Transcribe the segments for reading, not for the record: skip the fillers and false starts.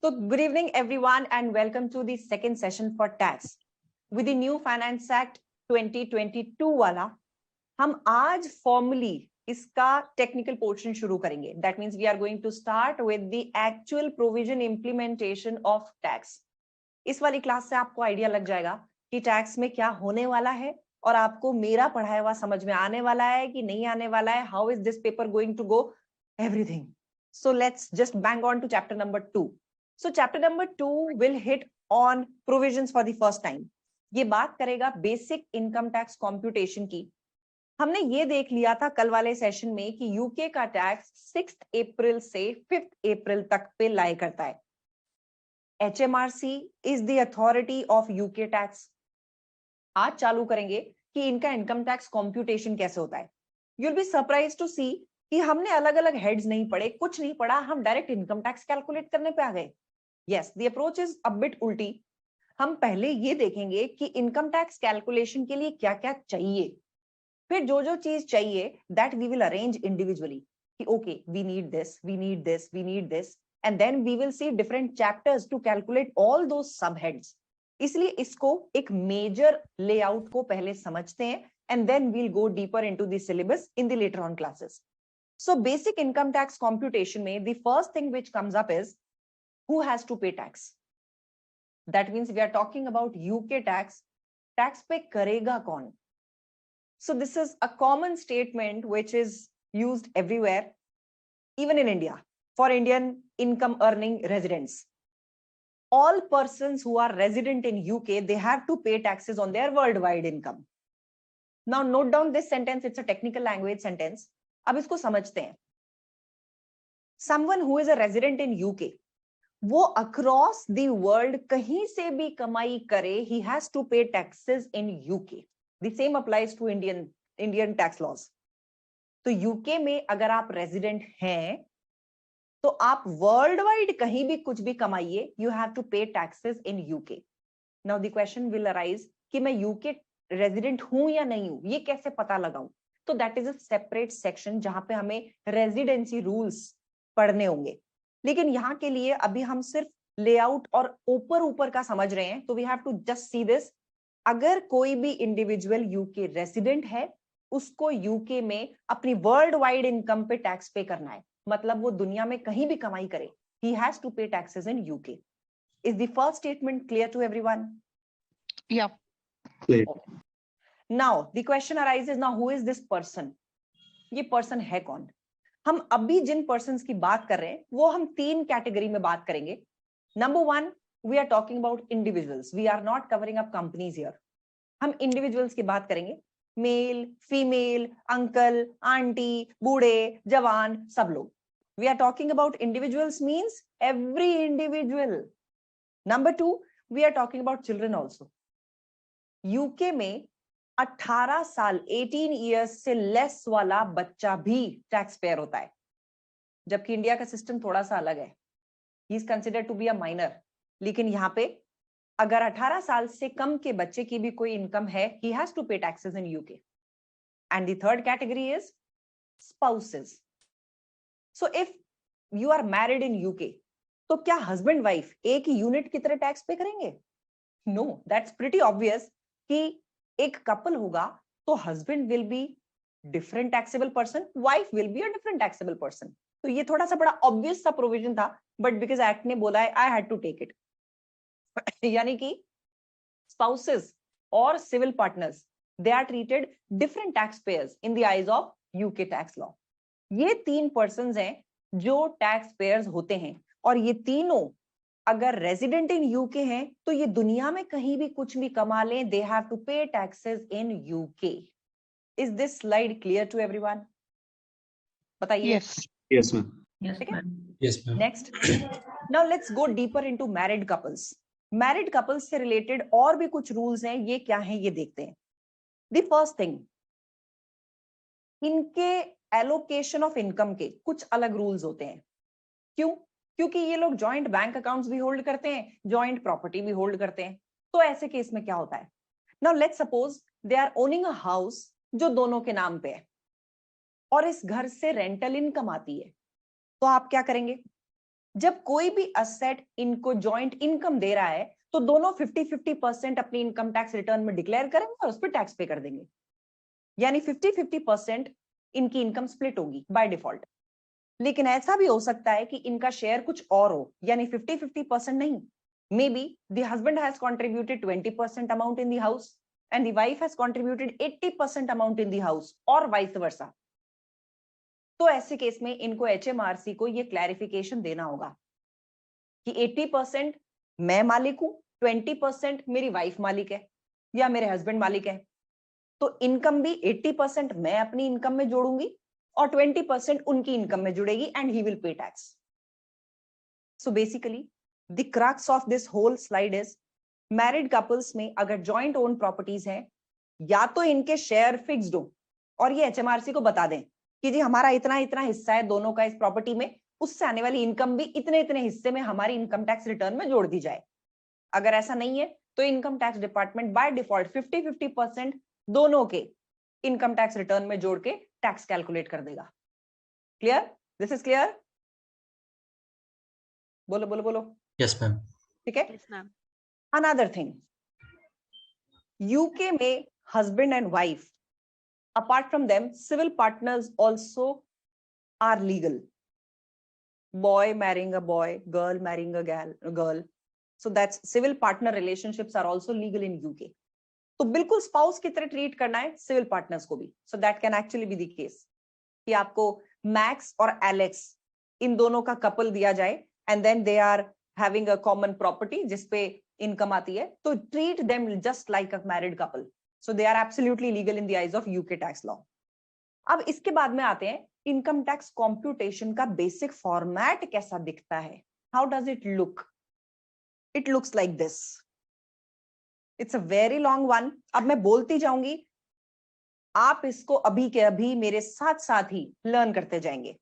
So good evening everyone and welcome to the second session for tax. With the new Finance Act 2022 वाला हम आज formally इसका technical portion शुरू करेंगे. That means we are going to start with the actual provision implementation of tax. इस वाली class से आपको आइडिया लग जाएगा कि टैक्स में क्या होने वाला है और आपको मेरा पढ़ाया हुआ समझ में आने वाला है कि नहीं आने वाला है. How is this paper going to go? Everything. So let's just bang on to chapter number 2. So chapter number 2 will hit on provisions for the first time. ये बात करेगा बेसिक इनकम टैक्स कॉम्प्यूटेशन की. हमने ये देख लिया था कल वाले सेशन में कि यूके का टैक्स 6 अप्रैल से 5 अप्रैल तक पे लाई करता है. HMRC is the authority of UK tax. आज चालू करेंगे कि इनका इनकम टैक्स कॉम्प्यूटेशन कैसे होता है. You'll be surprised to see कि हमने अलग अलग हेड्स नहीं पढ़े, कुछ नहीं पढ़ा, हम डायरेक्ट इनकम टैक्स कैलकुलेट करने पे आ गए. Yes, the approach is a bit उल्टी. हम पहले ये देखेंगे कि इनकम टैक्स कैलकुलेशन के लिए क्या क्या चाहिए, फिर जो जो चीज चाहिए that we will arrange individually कि okay, we need this, we need this, we need this, and then we will see different chapters to calculate all those subheads. इसलिए इसको एक मेजर लेआउट को पहले समझते हैं and then we'll go deeper into the syllabus in the later on classes. So basic income tax computation में the first thing which comes up is who has to pay tax. That means we are talking about UK tax. Tax पे करेगा कौन? So this is a common statement which is used everywhere, even in India, for Indian income earning residents. All persons who are resident in UK, they have to pay taxes on their worldwide income. Now note down this sentence, it's a technical language sentence. अब इसको समझते हैं. Someone who is a resident in UK, वो across the world कहीं से भी कमाई करे, he has to pay taxes in UK. The same applies to Indian tax laws. तो UK में अगर आप resident हैं, तो आप worldwide कहीं भी कुछ भी कमाइए, you have to pay taxes in UK. Now the question will arise कि मैं UK resident हूं या नहीं हूं, ये कैसे पता लगाऊं? तो that is a separate section जहां पे हमें residency rules पढ़ने होंगे. लेकिन यहाँ के लिए अभी हम सिर्फ लेआउट और ऊपर का समझ रहे हैं, तो we have to just see this. अगर कोई भी इंडिविजुअल यूके रेसिडेंट है, उसको यूके में अपनी वर्ल्ड वाइड इनकम पे टैक्स पे करना है. मतलब वो दुनिया में कहीं भी कमाई करे, he has to pay taxes in UK. Is the first statement clear to everyone? Yeah. Okay. Now the question arises, now who is this person? ये पर्सन है कौन? हम अभी जिन पर्सन्स की बात कर रहे हैं वो हम 3 कैटेगरी में बात करेंगे. Number 1, we are talking about individuals. We are not covering up companies here. हम इंडिविजुअल्स की बात करेंगे. मेल, फीमेल, अंकल, आंटी, बूढ़े, जवान, सब लोग. We are talking about individuals means every individual. Number 2, we are talking about children also. UK में 18 साल 18 इयर्स से लेस वाला बच्चा भी टैक्स पेयर होता है, जबकि इंडिया का सिस्टम थोड़ा सा अलग है. He is considered to be a minor. लेकिन यहाँ पे अगर 18 साल से कम के बच्चे की भी कोई इनकम है, he has to pay taxes in UK. And the third category is spouses. So if you are married in UK, तो क्या हस्बैंड वाइफ एक ही यूनिट की तरह टैक्स पे करेंगे? नो, दैट्स प्रीटी ऑब्वियस कि एक कपल होगा तो husband will be different taxable person, wife will be a different taxable person. तो ये थोड़ा सा बड़ा ऑब्वियस सा प्रोविजन था, बट बिकॉज एक्ट ने बोला है, I had to take it. यानी कि स्पाउसेस और civil partners, they are treated different tax payers in the eyes of UK tax law. ये 3 पर्संस हैं जो टैक्स पेयर्स होते हैं, और ये तीनों अगर रेजिडेंट इन यूके हैं तो ये दुनिया में कहीं भी कुछ भी कमा लें, they have to pay taxes in UK. Is this slide clear to everyone? बताइए. Yes ma'am. Yes, ma'am. Next, now let's go deeper into married couples. Married couples से रिलेटेड और भी कुछ रूल्स हैं, ये क्या हैं ये देखते हैं. द फर्स्ट थिंग, इनके एलोकेशन ऑफ इनकम के कुछ अलग रूल्स होते हैं. क्यों? क्योंकि ये लोग जॉइंट बैंक अकाउंट्स भी होल्ड करते हैं, जॉइंट प्रॉपर्टी भी होल्ड करते हैं. तो ऐसे केस में क्या होता है? Now let's suppose they are owning a house जो दोनों के नाम पे है, और इस घर से रेंटल इनकम आती है. तो आप क्या करेंगे? जब कोई भी असेट इनको जॉइंट इनकम दे रहा है तो दोनों 50-50% अपनी इनकम टैक्स रिटर्न में डिक्लेयर करेंगे और उस पर टैक्स पे कर देंगे, यानी 50-50% इनकी इनकम स्प्लिट होगी बाय डिफॉल्ट। लेकिन ऐसा भी हो सकता है कि इनका शेयर कुछ और हो, यानी 50-50% नहीं, may be the husband has contributed 20% amount in the house and the wife has contributed 80% amount in the house और वाइस वर्सा। तो ऐसे केस में इनको एचएमआरसी को ये क्लैरिफिकेशन देना होगा कि 80% मैं मालिक हूं, 20% मेरी वाइफ मालिक है या मेरे हस्बैंड मालिक है, तो इनकम भी 80% मैं अपनी इनकम में जोड़ूंगी और 20% उनकी इनकम में जुड़ेगी and he will pay tax. So basically the crux of this whole slide is, married couples में अगर जॉइंट ओन प्रॉपर्टीज हैं, या तो इनके शेयर फिक्स्ड हो और ये एचएमआरसी को बता दें कि जी हमारा इतना इतना हिस्सा है दोनों का इस प्रॉपर्टी में, उससे आने वाली इनकम भी इतने इतने हिस्से में हमारी इनकम टैक्स रिटर्न में जोड़ दी जाए। अगर ऐसा नहीं है तो income tax department by default 50-50% दोनों के इनकम टैक्स रिटर्न में जोड़ के टैक्स कैलकुलेट कर देगा। क्लियर? This is clear? बोलो बोलो बोलो। Yes ma'am. ठीक है। अनदर थिंग, यूके में husband and wife, apart from them civil partners also are legal. Boy marrying a boy, girl marrying a girl, so that's civil partner relationships are also legal in UK. तो बिल्कुल spouse की तरह treat करना है civil partners को भी। So that can actually be the case कि आपको मैक्स और एलेक्स इन दोनों का कपल दिया जाए and then they are having a common property जिसपे इनकम आती है, तो treat them just like a married couple. So they are absolutely legal in the eyes of UK tax law. अब इसके बाद में आते हैं इनकम टैक्स कॉम्प्यूटेशन का बेसिक फॉर्मेट कैसा दिखता है। How does it look? It looks like this. It's a very long one, अब मैं बोलती जाऊंगी, आप इसको अभी के अभी मेरे साथ साथ ही लर्न करते जाएंगे।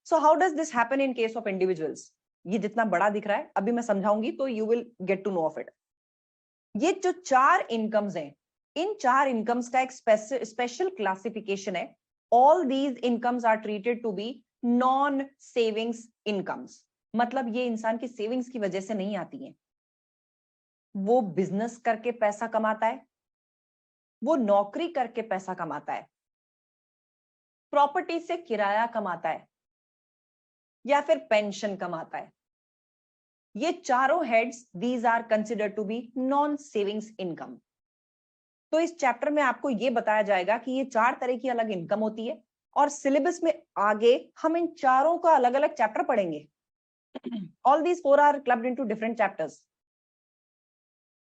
So how does this happen in case of individuals? ये जितना बड़ा दिख रहा है अभी मैं समझाऊंगी तो you will get to know of it. ये जो 4 इनकम्स हैं, इन 4 इनकम्स का एक स्पेशल क्लासिफिकेशन है। All these incomes are treated to be non savings incomes, मतलब ये इंसान की सेविंग्स की वजह से नहीं आती हैं। वो बिजनेस करके पैसा कमाता है, वो नौकरी करके पैसा कमाता है, प्रॉपर्टी से किराया कमाता है, या फिर पेंशन कमाता है। ये चारों heads these are considered to be non savings income. तो इस चैप्टर में आपको ये बताया जाएगा कि ये 4 तरह की अलग इनकम होती है और सिलेबस में आगे हम इन चारों का अलग अलग चैप्टर पढ़ेंगे। All these 4 are clubbed into different chapters,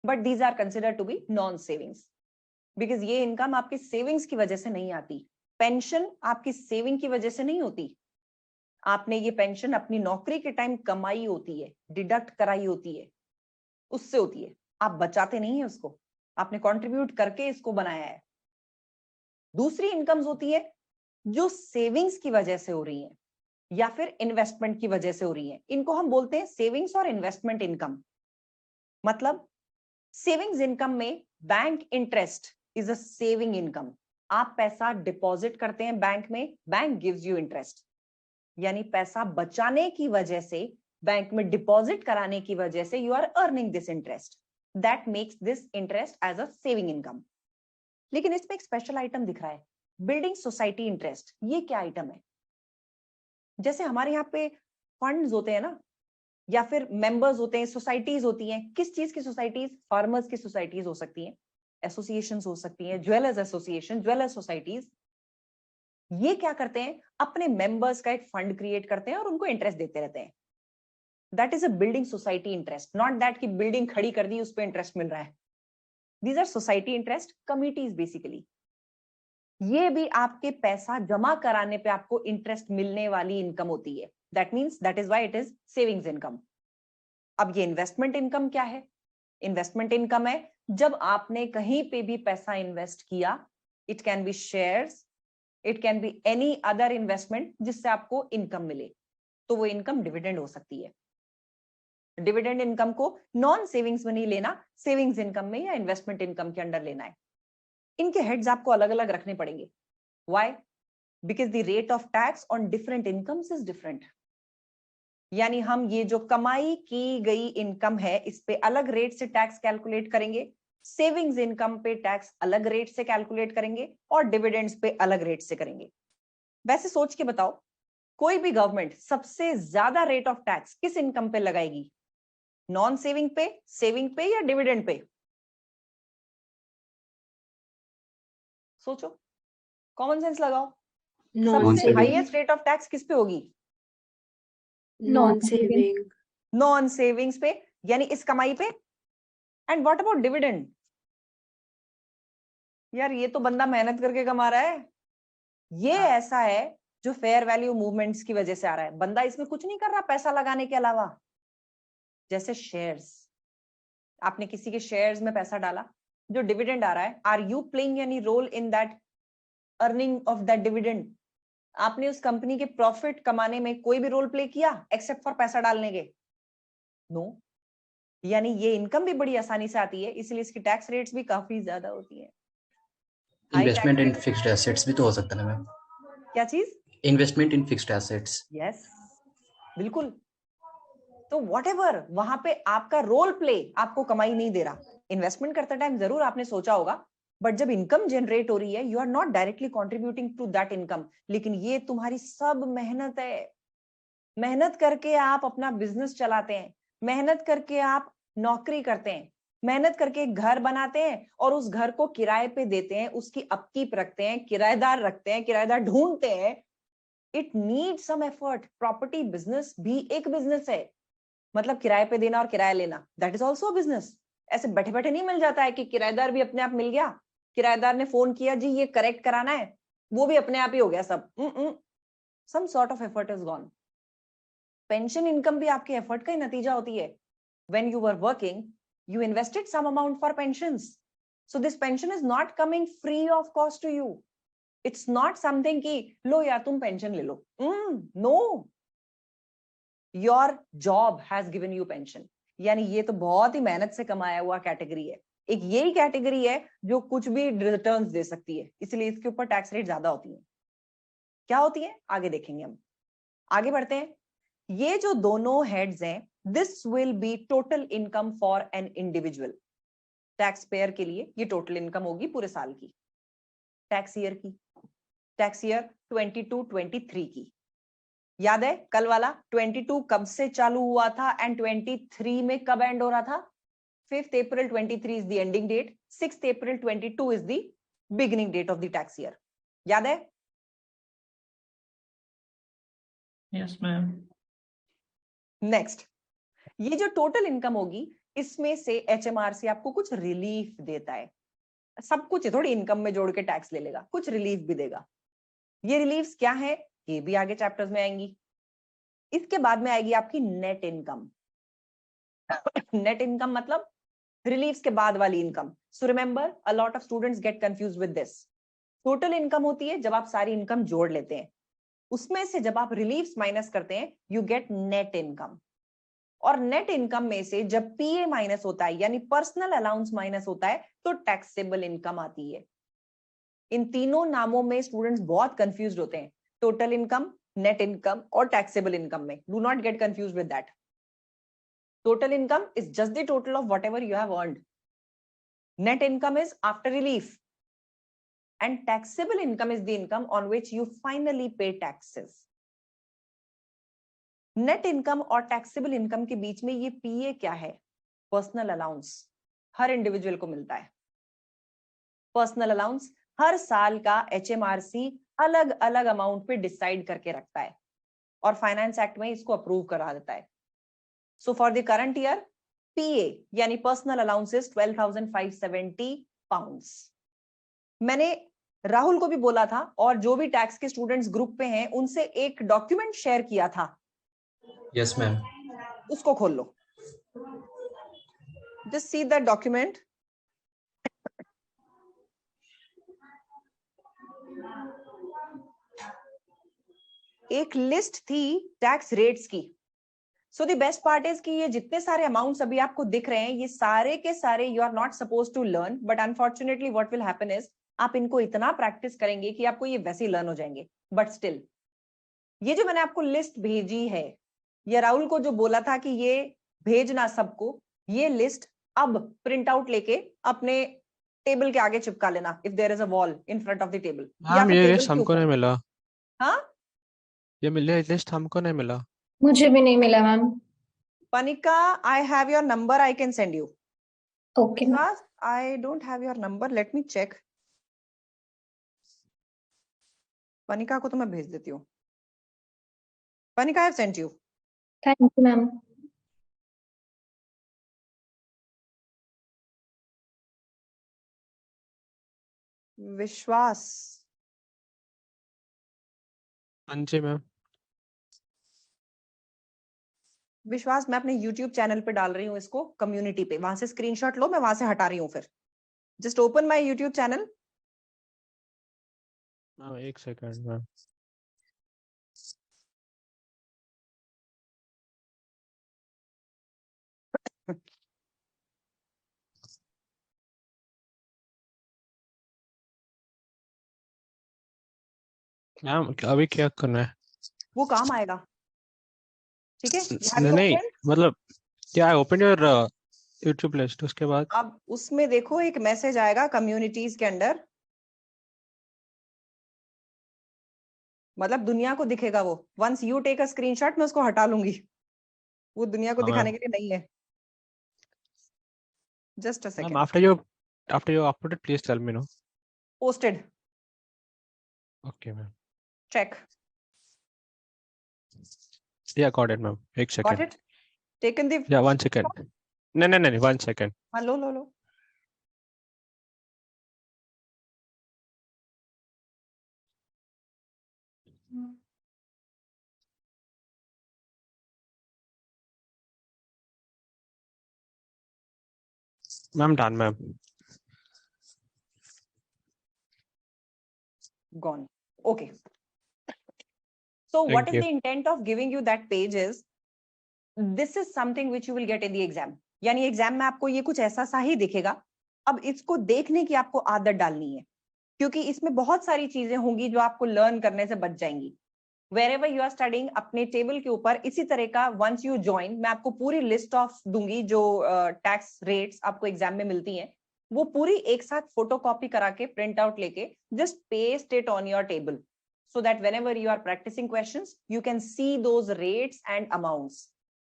but these are considered to be non savings because ये इनकम आपकी सेविंग्स की वजह से नहीं आती। पेंशन आपकी सेविंग की वजह से नहीं होती, आपने ये पेंशन अपनी नौकरी के टाइम कमाई होती है, डिडक्ट कराई होती है, उससे होती है, आप बचाते नहीं है उसको, आपने कंट्रीब्यूट करके इसको बनाया है। दूसरी इनकम्स होती है जो सेविंग्स की वजह से हो रही है या फिर इन्वेस्टमेंट की वजह से हो रही है, इनको हम बोलते हैं सेविंग्स और इन्वेस्टमेंट इनकम। मतलब सेविंग्स इनकम में bank interest is a saving income. आप पैसा डिपॉजिट करते हैं बैंक में, बैंक गिव्स यू इंटरेस्ट, यानी पैसा बचाने की वजह से, बैंक में डिपॉजिट कराने की वजह से you are earning this interest, that makes this interest as a saving income. लेकिन इसमें एक स्पेशल आइटम दिख रहा है, बिल्डिंग सोसाइटी इंटरेस्ट। ये क्या आइटम है? जैसे हमारे यहाँ पे फंड्स होते हैं ना, या फिर मेंबर्स होते हैं, सोसाइटीज होती हैं। किस चीज की सोसाइटीज? फार्मर्स की सोसाइटीज हो सकती हैं, एसोसिएशंस हो सकती हैं, ज्वेलर्स एसोसिएशन, ज्वेलर्स सोसाइटीज। ये क्या करते हैं? अपने मेंबर्स का एक फंड क्रिएट करते हैं और उनको इंटरेस्ट देते रहते हैं। That is a building society interest, not that कि बिल्डिंग खड़ी कर दी उस पर इंटरेस्ट मिल रहा है। These our society interest committees basically. ये भी आपके पैसा जमा कराने पे आपको इंटरेस्ट मिलने वाली इनकम होती है। That means that is why it is savings income. अब ये इन्वेस्टमेंट इनकम क्या है? इन्वेस्टमेंट इनकम है जब आपने कहीं पे भी पैसा इन्वेस्ट किया, it can be shares, it can be any other investment जिससे आपको इनकम मिले, तो वो इनकम डिविडेंड हो सकती है। डिविडेंड इनकम को नॉन सेविंग्स में नहीं लेना, सेविंग्स इनकम में या इन्वेस्टमेंट इनकम के अंडर लेना है। इनके हेड्स आपको अलग अलग रखने पड़ेंगे। Why? Because the rate of tax on different incomes is different. यानी हम ये जो कमाई की गई इनकम है इस पे अलग रेट से टैक्स कैलकुलेट करेंगे, सेविंग्स इनकम पे टैक्स अलग रेट से कैलकुलेट करेंगे और डिविडेंड्स पे अलग रेट से करेंगे। वैसे सोच के बताओ, कोई भी गवर्नमेंट सबसे ज्यादा रेट ऑफ टैक्स किस इनकम पे लगाएगी? नॉन सेविंग पे, सेविंग पे या डिविडेंड पे? सोचो, कॉमन सेंस लगाओ। सबसे हाईएस्ट रेट ऑफ टैक्स किस पे होगी? Non saving. नॉन सेविंग्स पे, यानी इस कमाई पे। And what about dividend? यार ये तो बंदा मेहनत करके कमा रहा है, ये ऐसा है जो फेयर वैल्यू मूवमेंट्स की वजह से आ रहा है। बंदा इसमें कुछ नहीं कर रहा पैसा लगाने के अलावा। जैसे शेयर्स, आपने किसी के शेयर्स में पैसा डाला, जो डिविडेंड आ रहा है, are you playing any role in that earning of that dividend? आपने उस कंपनी के प्रॉफिट कमाने में कोई भी रोल प्ले किया एक्सेप्ट फॉर पैसा डालने के? नो। यानी ये इनकम भी बड़ी आसानी से आती है, इसलिए इसकी टैक्स रेट्स भी काफी ज्यादा होती है। इन्वेस्टमेंट इन फिक्स्ड एसेट्स भी तो हो सकता है ना मैम? क्या चीज? Investment in fixed assets. Yes, बिल्कुल। तो व्हाटएवर वहां पे आपका रोल प्ले आपको कमाई नहीं दे रहा। इन्वेस्टमेंट करते टाइम जरूर आपने सोचा होगा, बट जब इनकम जनरेट हो रही है you are not directly contributing to that income. लेकिन ये तुम्हारी सब मेहनत है। मेहनत करके आप अपना बिजनेस चलाते हैं, मेहनत करके आप नौकरी करते हैं, मेहनत करके एक घर बनाते हैं और उस घर को किराए पे देते हैं, उसकी अपकीप रखते हैं, किराएदार रखते हैं, किराएदार ढूंढते हैं। It need some effort. Property business भी एक बिजनेस है, मतलब किराए पे देना और किराया लेना, दैट इज ऑल्सो बिजनेस। ऐसे बैठे बैठे नहीं मिल जाता है कि किराएदार भी अपने आप मिल गया, किराएदार ने फोन किया जी ये करेक्ट कराना है, वो भी अपने आप ही हो गया सब। Some sort of effort is gone. Pension income भी आपके एफर्ट का ही नतीजा होती है। When you were working you invested some amount for pensions, so this pension is not coming free of cost to you. It's not something ki lo yaar tum pension le lo. No, your job has given you pension. यानी ये तो बहुत ही मेहनत से कमाया हुआ category है। एक यही कैटेगरी है जो कुछ भी रिटर्न्स दे सकती है, इसलिए इसके ऊपर टैक्स रेट ज्यादा होती है। क्या होती है आगे देखेंगे हम। आगे बढ़ते हैं। ये जो दोनों हेड्स हैं, this will be total income for an individual. Tax payer के लिए ये टोटल इनकम होगी पूरे साल की, टैक्स ईयर की, टैक्स ईयर 22-23 की। याद है कल वाला 22 कब से चालू हुआ था एंड 23 में कब एंड हो रहा था? 5th April 23 is the ending date, 6th April 22 is the beginning date of the tax year. याद है? Yes ma'am. नेक्स्ट, ये जो टोटल इनकम होगी इसमें से एचएमआरसी आपको कुछ रिलीफ देता है। सब कुछ थोड़ी इनकम में जोड़ के टैक्स ले लेगा, कुछ रिलीफ भी देगा। ये रिलीफ्स क्या है ये भी आगे चैप्टर्स में आएंगी। इसके बाद में आएगी आपकी नेट इनकम। नेट इनकम मतलब रिलीफ्स के बाद वाली income. So remember, a lot of students gate confused with this. Total income होती है जब आप सारी इनकम जोड़ लेते हैं, उसमें से जब आप रिलीफ्स माइनस करते हैं यू गेट नेट इनकम। और नेट इनकम में से जब पीए माइनस होता है यानी पर्सनल अलाउंस माइनस होता है तो टैक्सेबल इनकम आती है। इन तीनों नामों में स्टूडेंट्स बहुत कंफ्यूज्ड होते हैं, टोटल इनकम, नेट इनकम और टैक्सेबल इनकम में। Do not gate confused with that. Total income is just the total of whatever you have earned. Net income is after relief and taxable income is the income on which you finally pay taxes. Net income और taxable income के बीच में ये पीए क्या है? Personal allowance. हर individual को मिलता है personal allowance. हर साल का एचएमआरसी अलग अलग अमाउंट पे डिसाइड करके रखता है और फाइनेंस एक्ट में इसको अप्रूव करा देता है। So for the current year PA यानी पर्सनल अलाउंस इज 12,570 पाउंड्स। मैंने राहुल को भी बोला था और जो भी टैक्स के स्टूडेंट्स ग्रुप पे हैं उनसे एक डॉक्यूमेंट शेयर किया था। Yes ma'am. उसको खोल लो, जस्ट सी दैट डॉक्यूमेंट। एक लिस्ट थी टैक्स रेट्स की। So the best part is कि ये जितने सारे अमाउंट्स अभी आपको दिख रहे हैं ये सारे के सारे you are not suppose to learn, but unfortunately what will happen is आप इनको इतना प्रैक्टिस करेंगे कि आपको ये वैसे ही लर्न हो जाएंगे। बट स्टिल ये जो मैंने आपको लिस्ट भेजी है या राहुल को जो बोला था कि ये भेजना सबको, ये लिस्ट अब प्रिंट आउट लेके अपने टेबल के आगे चिपका लेना, if there is a wall in front of the table, या मैम फिर ये टेबल लिस्ट के हमको ऊपर। नहीं मिला, हाँ, ये लिस्ट हमको नहीं मिला। मुझे भी नहीं मिला ma'am. Panika, I have your number, I can send you. Okay ma'am. I don't have your number. Let me check. Panika को तो मैं भेज देती हूँ. Panika, I have sent you. Thank you ma'am. विश्वास, हाँ जी मैम। विश्वास मैं अपने YouTube चैनल पे डाल रही हूँ इसको, कम्युनिटी पे, वहां से स्क्रीनशॉट लो, मैं वहां से हटा रही हूँ फिर. Just open my YouTube channel. हाँ एक सेकंड मैम। मैम अभी क्या करना है? वो काम आएगा, ठीक है? You have नहीं to नहीं, open. मतलब क्या ओपन योर यूट्यूब लिस्ट, उसके बाद अब उसमें देखो एक मैसेज आएगा कम्युनिटीज के अंदर, मतलब दुनिया को दिखेगा वो. Once you take a screenshot, मैं उसको हटा लूंगी, वो दुनिया को हाँ दिखाने मैम। के लिए नहीं है. Just a ma'am second. after you upload it, please tell me no. Posted. Okay ma'am. Check. Yeah, got it ma'am, एक Got सेकंड। it? Taken the. Yeah, 1 second. नहीं नहीं नहीं, 1 second. हाँ, लो लो लो. Ma'am done ma'am. Gone. Okay. So what Thank is you. the intent of giving you that page is, this is something which you will get in the exam. यानी exam में आपको ये कुछ ऐसा सा ही दिखेगा. अब इसको देखने की आपको आदत डालनी है, क्योंकि इसमें बहुत सारी चीजें होंगी जो आपको लर्न करने से बच जाएंगी. Wherever you are studying, अपने टेबल के ऊपर इसी तरह का once you join, मैं आपको पूरी लिस्ट ऑफ दूंगी जो टैक्स रेट्स आपको एग्जाम में मिलती हैं, वो पूरी एक साथ फोटोकॉपी करा के प्रिंट आउट लेके just paste it on your table, so that whenever you are practicing questions you can see those rates and amounts.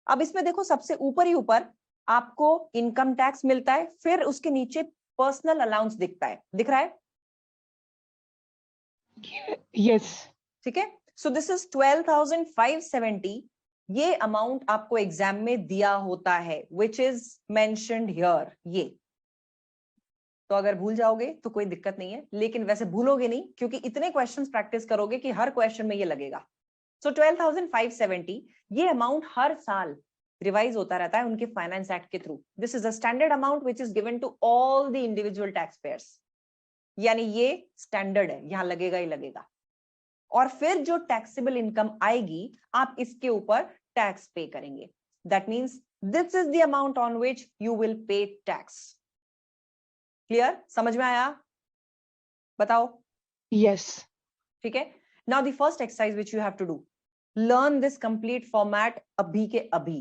अब इसमें देखो सबसे ऊपर ही ऊपर आपको इनकम टैक्स मिलता है, फिर उसके नीचे पर्सनल अलाउंस दिखता है, दिख रहा है? Yes. ठीक है. So this is 12,570. ये अमाउंट आपको एग्जाम में दिया होता है, विच इज मेंशन्ड हियर. ये तो अगर भूल जाओगे तो कोई दिक्कत नहीं है, लेकिन वैसे भूलोगे नहीं, क्योंकि इतने क्वेश्चंस प्रैक्टिस करोगे कि हर क्वेश्चन में ये लगेगा. सो 12,570, ये अमाउंट हर साल रिवाइज होता रहता है उनके फाइनेंस एक्ट के थ्रू. This is a standard amount which is given to all the individual tax payers. यानी ये स्टैंडर्ड है, यहां लगेगा ही लगेगा. और फिर जो टैक्सेबल इनकम आएगी, आप इसके ऊपर टैक्स पे करेंगे. That means this is the amount on which you will pay tax. Clear? समझ में आया? बताओ. Yes. ठीक है. Now the first exercise which you have to do, learn this complete format अभी के अभी.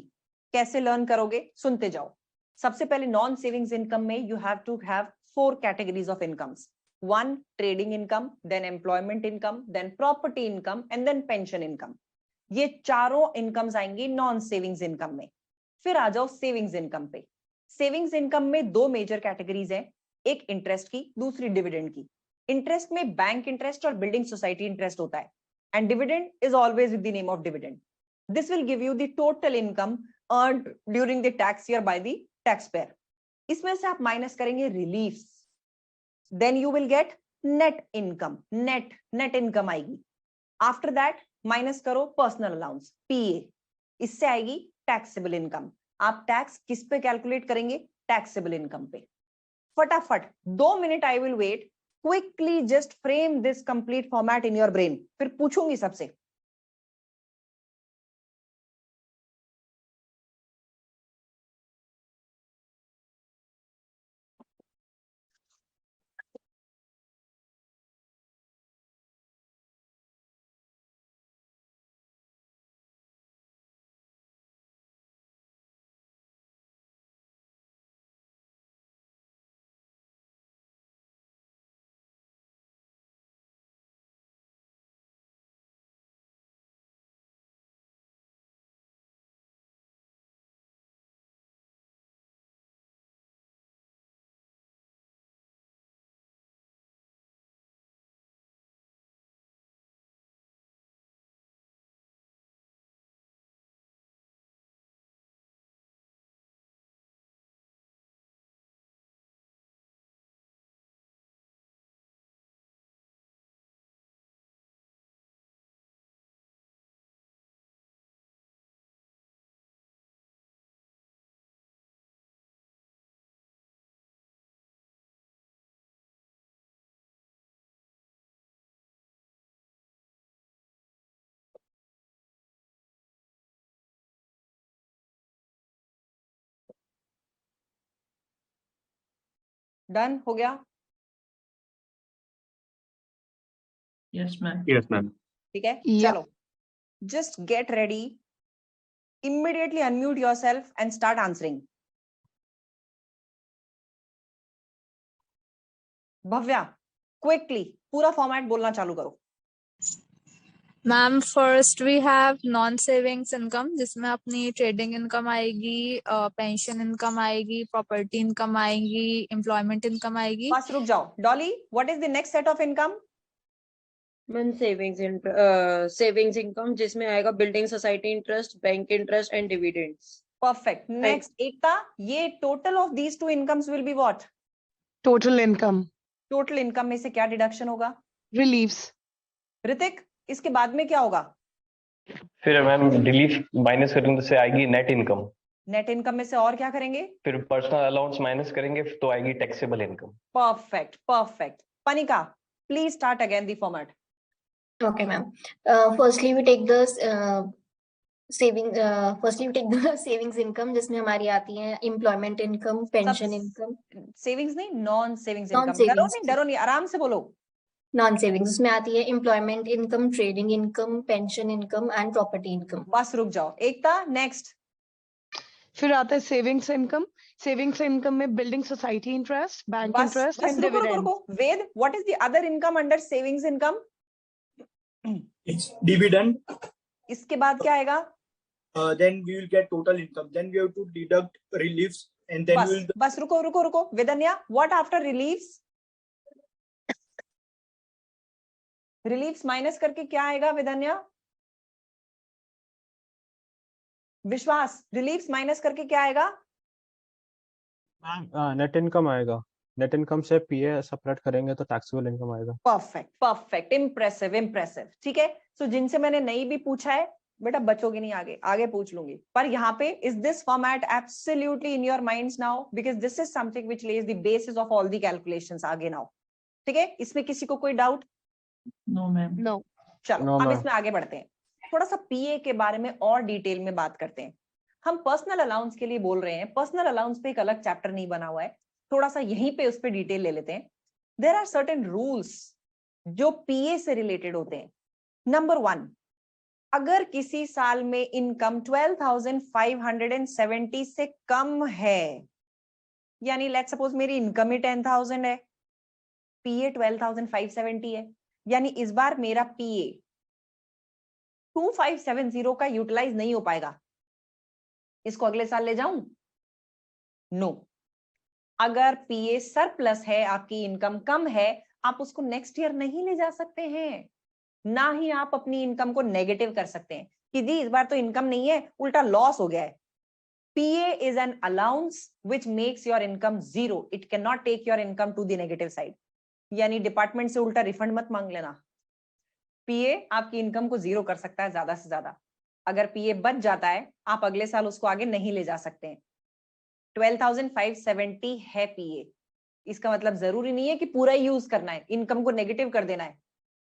कैसे लर्न करोगे? सुनते जाओ. सबसे पहले नॉन सेविंग्स इनकम में you have to have 4 categories of incomes. 1 trading income, then employment income, then property income, and then pension income. ये चारों इनकम्स आएंगी नॉन सेविंग्स इनकम में. फिर आ जाओ सेविंग्स इनकम पे. सेविंग्स इनकम में 2 मेजर कैटेगरीज हैं, एक इंटरेस्ट की, दूसरी डिविडेंड की. इंटरेस्ट में बैंक इंटरेस्ट और बिल्डिंग सोसाइटी इंटरेस्ट होता है, and dividend is always with the name of dividend. This will give you the total income earned during the tax year by the tax payer. इसमें से आप minus करेंगे relief, then you will get net income. net income आएगी. After that minus करो personal allowance, पीए. इससे आएगी taxable income. आप tax किस पे कैलकुलेट करेंगे? टैक्सेबल इनकम पे. फटाफट 2 minute I will wait. Quickly just frame this complete format in your brain, फिर पूछूंगी सबसे. डन हो गया? Yes, ma'am. Yes, ma'am. ठीक है, Yeah. चलो, just get ready, immediately unmute yourself and start answering. Bhavya, quickly पूरा फॉर्मेट बोलना चालू करो. Ma'am first we have non savings income, जिसमें अपनी ट्रेडिंग इनकम आएगी, पेंशन इनकम आएगी, प्रॉपर्टी इनकम आएगी, एम्प्लॉयमेंट इनकम आएगी. बस रुक जाओ. Dolly, what is the next set of income? Ma'am savings income, जिसमें आएगा building society interest, bank interest and dividends. Perfect. Next Ekta, ये total of these two incomes will be what? Total income. Total income में से क्या deduction होगा? Reliefs. Hrithik, इसके बाद में क्या होगा? फिर मैम रिलीफ माइनस करेंगे से आएगी नेट इनकम. नेट इनकम में से और क्या करेंगे? फिर पर्सनल अलाउंस माइनस करेंगे तो आएगी taxable income. Perfect perfect. Panika, please start again the format. Okay, ma'am. Firstly, we take the savings income, जिसमें हमारी आती है employment income, pension income, savings नहीं, नॉन सेविंग्स इनकम. Non-savings. डरो नहीं, आराम से बोलो. non savings, उसमें आती है employment income, trading income, pension income and property income. बस रुक जाओ. एकता, नेक्स्ट. फिर आता है savings income. Savings income में building society interest, bank बस interest बस and रुको रुको dividends. रुको. Ved, what is the other income under savings income? It's dividend. इसके बाद क्या आएगा? Then we will get total income. Then we have to deduct reliefs, and then we बस will. बस रुको रुको रुको. Vidnya, what after reliefs? Reliefs minus करके क्या आएगा विदन्या? विश्वास, रिलीव्स माइनस करके क्या आएगा? नेट इनकम आएगा. नेट इनकम से पीए सेपरेट करेंगे तो टैक्सेबल इनकम आएगा. Perfect perfect. Impressive impressive. ठीक है, सो जिनसे मैंने नहीं भी पूछा है बेटा, बचोगे नहीं, आगे आगे पूछ लूंगी. पर यहाँ पे is this format absolutely in your minds now, because this is something which Lay's the basis of all the calculations आगे नाउ. ठीक है, इसमें किसी को कोई डाउट? No, ma'am. No. चलो No, अब ma'am. इसमें आगे बढ़ते हैं. थोड़ा सा पीए के बारे में और डिटेल में बात करते हैं. हम पर्सनल अलाउंस के लिए बोल रहे हैं. पर्सनल अलाउंस पे एक अलग चैप्टर नहीं बना हुआ है, थोड़ा सा यहीं पे उस पे डिटेल ले लेते हैं. देयर आर सर्टेन रूल्स जो पीए से रिलेटेड होते हैं. नंबर 1, अगर किसी साल में इनकम 12,570 से कम है, यानी लेट्स सपोज मेरी इनकम ही 10,000 है, पीए 12,570 है, यानी इस बार मेरा पीए 2570 का यूटिलाइज नहीं हो पाएगा. इसको अगले साल ले जाऊं? नो. अगर पीए सरप्लस है, आपकी इनकम कम है, आप उसको नेक्स्ट ईयर नहीं ले जा सकते हैं. ना ही आप अपनी इनकम को नेगेटिव कर सकते हैं कि जी इस बार तो इनकम नहीं है, उल्टा लॉस हो गया है. PA is an allowance which makes your income zero. It can not take your income to the negative side. यानी डिपार्टमेंट से उल्टा रिफंड मत मांग लेना. पीए आपकी इनकम को जीरो कर सकता है ज्यादा से ज्यादा. अगर पीए बच जाता है, आप अगले साल उसको आगे नहीं ले जा सकते हैं. 12,570 है पीए. इसका मतलब जरूरी नहीं है कि पूरा यूज करना है, इनकम को नेगेटिव कर देना है.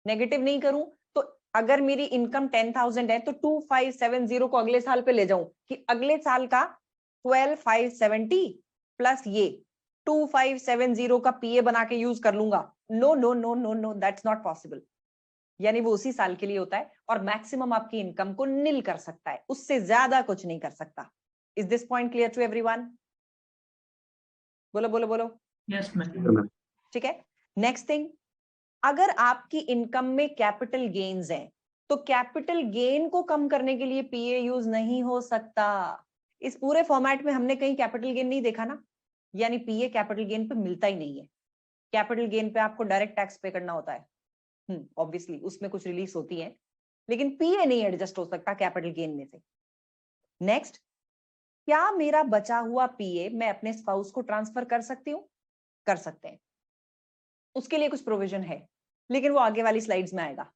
नेगेटिव नहीं करूं तो अगर मेरी इनकम 10,000 है तो 2570 को अगले साल पे ले जाऊं कि अगले साल का 12,570 प्लस ये 2570 का पीए बना के यूज कर लूंगा. No no no no no, that's not possible. यानी वो उसी साल के लिए होता है और मैक्सिमम आपकी इनकम को निल कर सकता है, उससे ज्यादा कुछ नहीं कर सकता. Is this point clear to everyone? बोलो बोलो बोलो. Yes, ma'am. ठीक है. नेक्स्ट थिंग, अगर आपकी इनकम में कैपिटल गेन्स हैं तो कैपिटल गेन को कम करने के लिए पीए यूज नहीं हो सकता. इस पूरे फॉर्मेट में हमने कहीं कैपिटल गेन नहीं देखा ना, यानी पीए कैपिटल गेन पे मिलता ही नहीं है. कैपिटल गेन पे आपको डायरेक्ट टैक्स पे करना होता है. ऑब्वियसली उसमें कुछ रिलीज होती है, लेकिन पीए नहीं एडजस्ट हो सकता कैपिटल गेन में से. नेक्स्ट, क्या मेरा बचा हुआ पीए मैं अपने स्पाउस को ट्रांसफर कर सकती हूँ? कर सकते हैं. उसके लिए कुछ प्रोविजन है, लेकिन वो आगे वाली स्लाइड्स में आएगा.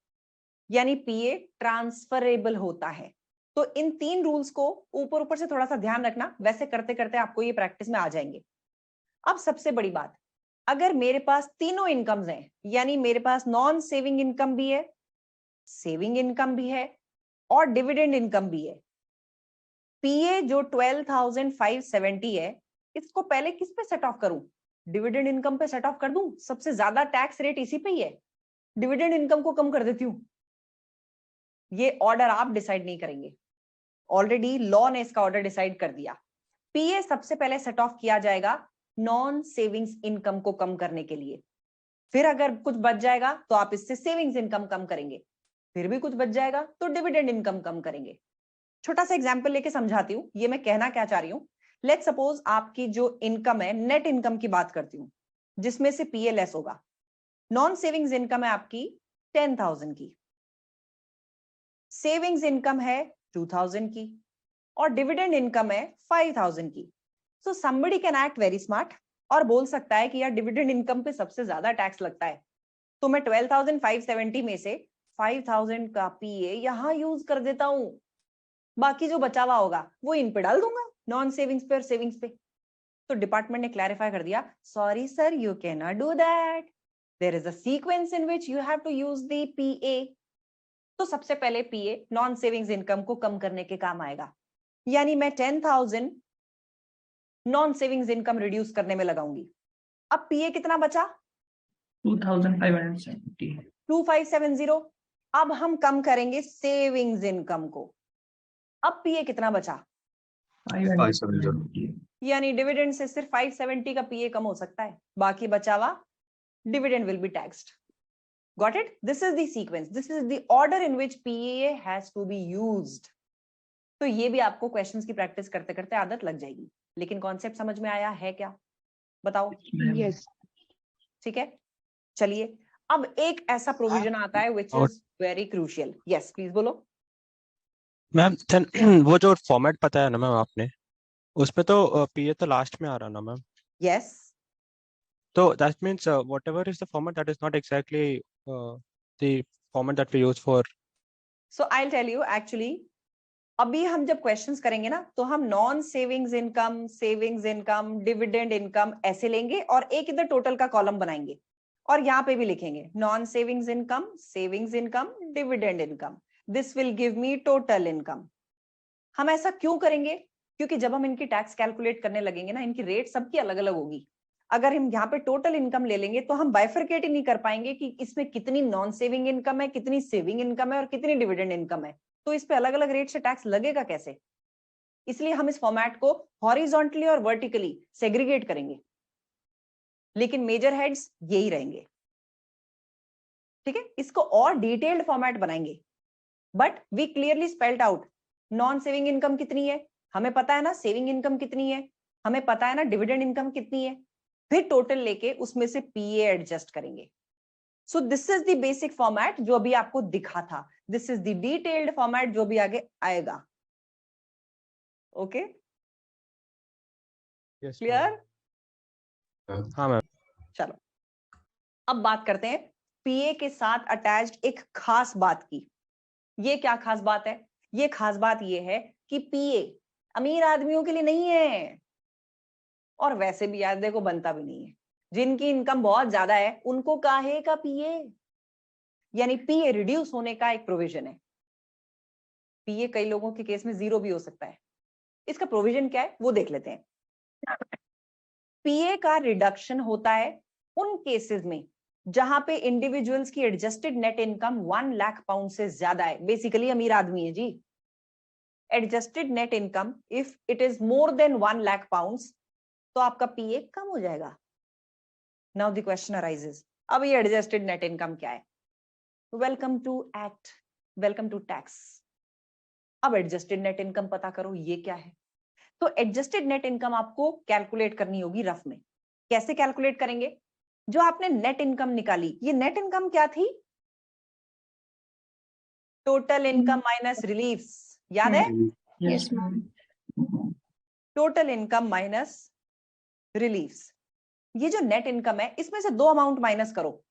यानी पीए ट्रांसफरेबल होता है. तो इन 3 रूल्स को ऊपर ऊपर से थोड़ा सा ध्यान रखना, वैसे करते करते आपको ये प्रैक्टिस में आ जाएंगे. अब सबसे बड़ी बात, अगर मेरे पास तीनों इनकम्स हैं, यानी मेरे पास नॉन सेविंग इनकम भी है, सेविंग इनकम भी है और डिविडेंड इनकम भी है, पीए जो 12,570 है, इसको पहले किस पे सेट ऑफ करूं? डिविडेंड इनकम पे सेट ऑफ कर दूं? सबसे ज्यादा टैक्स रेट इसी पे ही है, डिविडेंड इनकम को कम कर देती हूँ। ये ऑर्डर आप डिसाइड नहीं करेंगे, ऑलरेडी लॉ ने इसका ऑर्डर डिसाइड कर दिया। पीए सबसे पहले सेट ऑफ किया जाएगा नॉन सेविंग्स इनकम को कम करने के लिए, फिर अगर कुछ बच जाएगा तो आप इससे सेविंग्स इनकम कम करेंगे, फिर भी कुछ बच जाएगा तो डिविडेंड इनकम कम करेंगे। छोटा सा एग्जांपल लेके समझाती हूँ ये मैं कहना क्या चाह रही हूँ। लेट्स सपोज आपकी जो इनकम है, नेट इनकम की बात करती हूँ, जिसमें से पीए लेस होगा। नॉन सेविंग्स इनकम है आपकी 10,000 की, सेविंग्स इनकम है 2,000 की, और डिविडेंड इनकम है 5,000 की। So somebody can act very smart और बोल सकता है कि यार डिविडेंड इनकम पे सबसे ज्यादा टैक्स लगता है, तो मैं 12,570 में से 5,000 का पीए यहां यूज कर देता हूं, बाकी जो बचा हुआ होगा वो इन पे डाल दूंगा, नॉन सेविंग्स पे और सेविंग्स पे। तो डिपार्टमेंट ने क्लैरिफाई कर दिया, sorry sir, you can not do that, there is a sequence in which you have to use the PA. तो सबसे पहले पीए नॉन सेविंग्स इनकम को कम करने के काम आएगा, यानी मैं 10,000 नॉन सेविंग्स इनकम रिड्यूस करने में लगाऊंगी। अब पीए कितना बचा? 2,570. 2570। अब हम कम करेंगे सेविंग्स इनकम को, अब पीए कितना बचा? 570. यानी डिविडेंड से सिर्फ 570 का पीए कम हो सकता है, बाकी बचा हुआ dividend will be taxed. Got it? This is the sequence, this is the order in which PA has to be used. तो ये भी आपको क्वेश्चंस की प्रैक्टिस करते करते आदत लग जाएगी, लेकिन कॉन्सेप्ट समझ में आया है क्या? बताओ। Yes. ठीक है, चलिए अब एक ऐसा प्रोविजन आता है which is very crucial. Yes please बोलो। मैम वो जो फॉर्मेट पता है ना मैम आपने, उसमें तो पीए तो लास्ट में आ रहा ना मैम, यस, तो that means whatever is the format that is not exactly the format that we use for. So I will tell you actually, अभी हम जब क्वेश्चंस करेंगे ना तो हम non savings income, dividend income ऐसे लेंगे और एक इधर टोटल का कॉलम बनाएंगे और यहाँ पे भी लिखेंगे non savings income, dividend income, this will give me total income. हम ऐसा क्यों करेंगे? क्योंकि जब हम इनकी टैक्स कैलकुलेट करने लगेंगे ना, इनकी रेट सबकी अलग अलग होगी। अगर हम यहाँ पे टोटल इनकम ले लेंगे तो हम बाइफरकेट ही नहीं कर पाएंगे कि इसमें कितनी नॉन सेविंग इनकम है, कितनी सेविंग इनकम है और कितनी डिविडेंड इनकम है, तो इस पे अलग अलग रेट से टैक्स लगेगा कैसे? इसलिए हम इस फॉर्मेट को हॉरिजॉन्टली और वर्टिकली सेग्रीगेट करेंगे, लेकिन मेजर हेड्स यही रहेंगे। ठीक है, इसको और डिटेल्ड फॉर्मेट बनाएंगे, but we clearly spelled out non saving income कितनी है, हमें पता है ना, सेविंग इनकम कितनी है हमें पता है ना, डिविडेंड इनकम कितनी है, फिर टोटल लेके उसमें से पीए एडजस्ट करेंगे। So this is the basic format जो अभी आपको दिखा था, this is the detailed format जो भी आगे आएगा। Okay, clear? हाँ मैम। चलो अब बात करते हैं पीए के साथ अटैच्ड एक खास बात की। ये क्या खास बात है? ये खास बात ये है कि पीए अमीर आदमियों के लिए नहीं है, और वैसे भी यार देखो बनता भी नहीं है, जिनकी इनकम बहुत ज्यादा है उनको काहे का पीए, यानी पीए रिड्यूस होने का एक प्रोविजन है। पीए कई लोगों के केस में जीरो भी हो सकता है, इसका प्रोविजन क्या है वो देख लेते हैं। पीए का रिडक्शन होता है उन केसेस में जहां पे इंडिविजुअल्स की adjusted net income 1 lakh pound से ज्यादा है, बेसिकली अमीर आदमी है जी। Adjusted net income if it is more than 1 lakh pounds तो आपका पीए कम हो जाएगा। नाउ द क्वेश्चन अराइजेस, अब ये एडजस्टेड नेट इनकम क्या है? Welcome to act, welcome to tax. अब एडजस्टेड नेट इनकम पता करो ये क्या है। तो एडजस्टेड नेट इनकम आपको कैलकुलेट करनी होगी रफ में। कैसे कैलकुलेट करेंगे? जो आपने नेट इनकम निकाली, ये नेट इनकम क्या थी? टोटल इनकम माइनस रिलीव्स, याद है? Yes, ma'am. Total income minus relieves. ये जो नेट इनकम है इसमें से दो अमाउंट माइनस करो।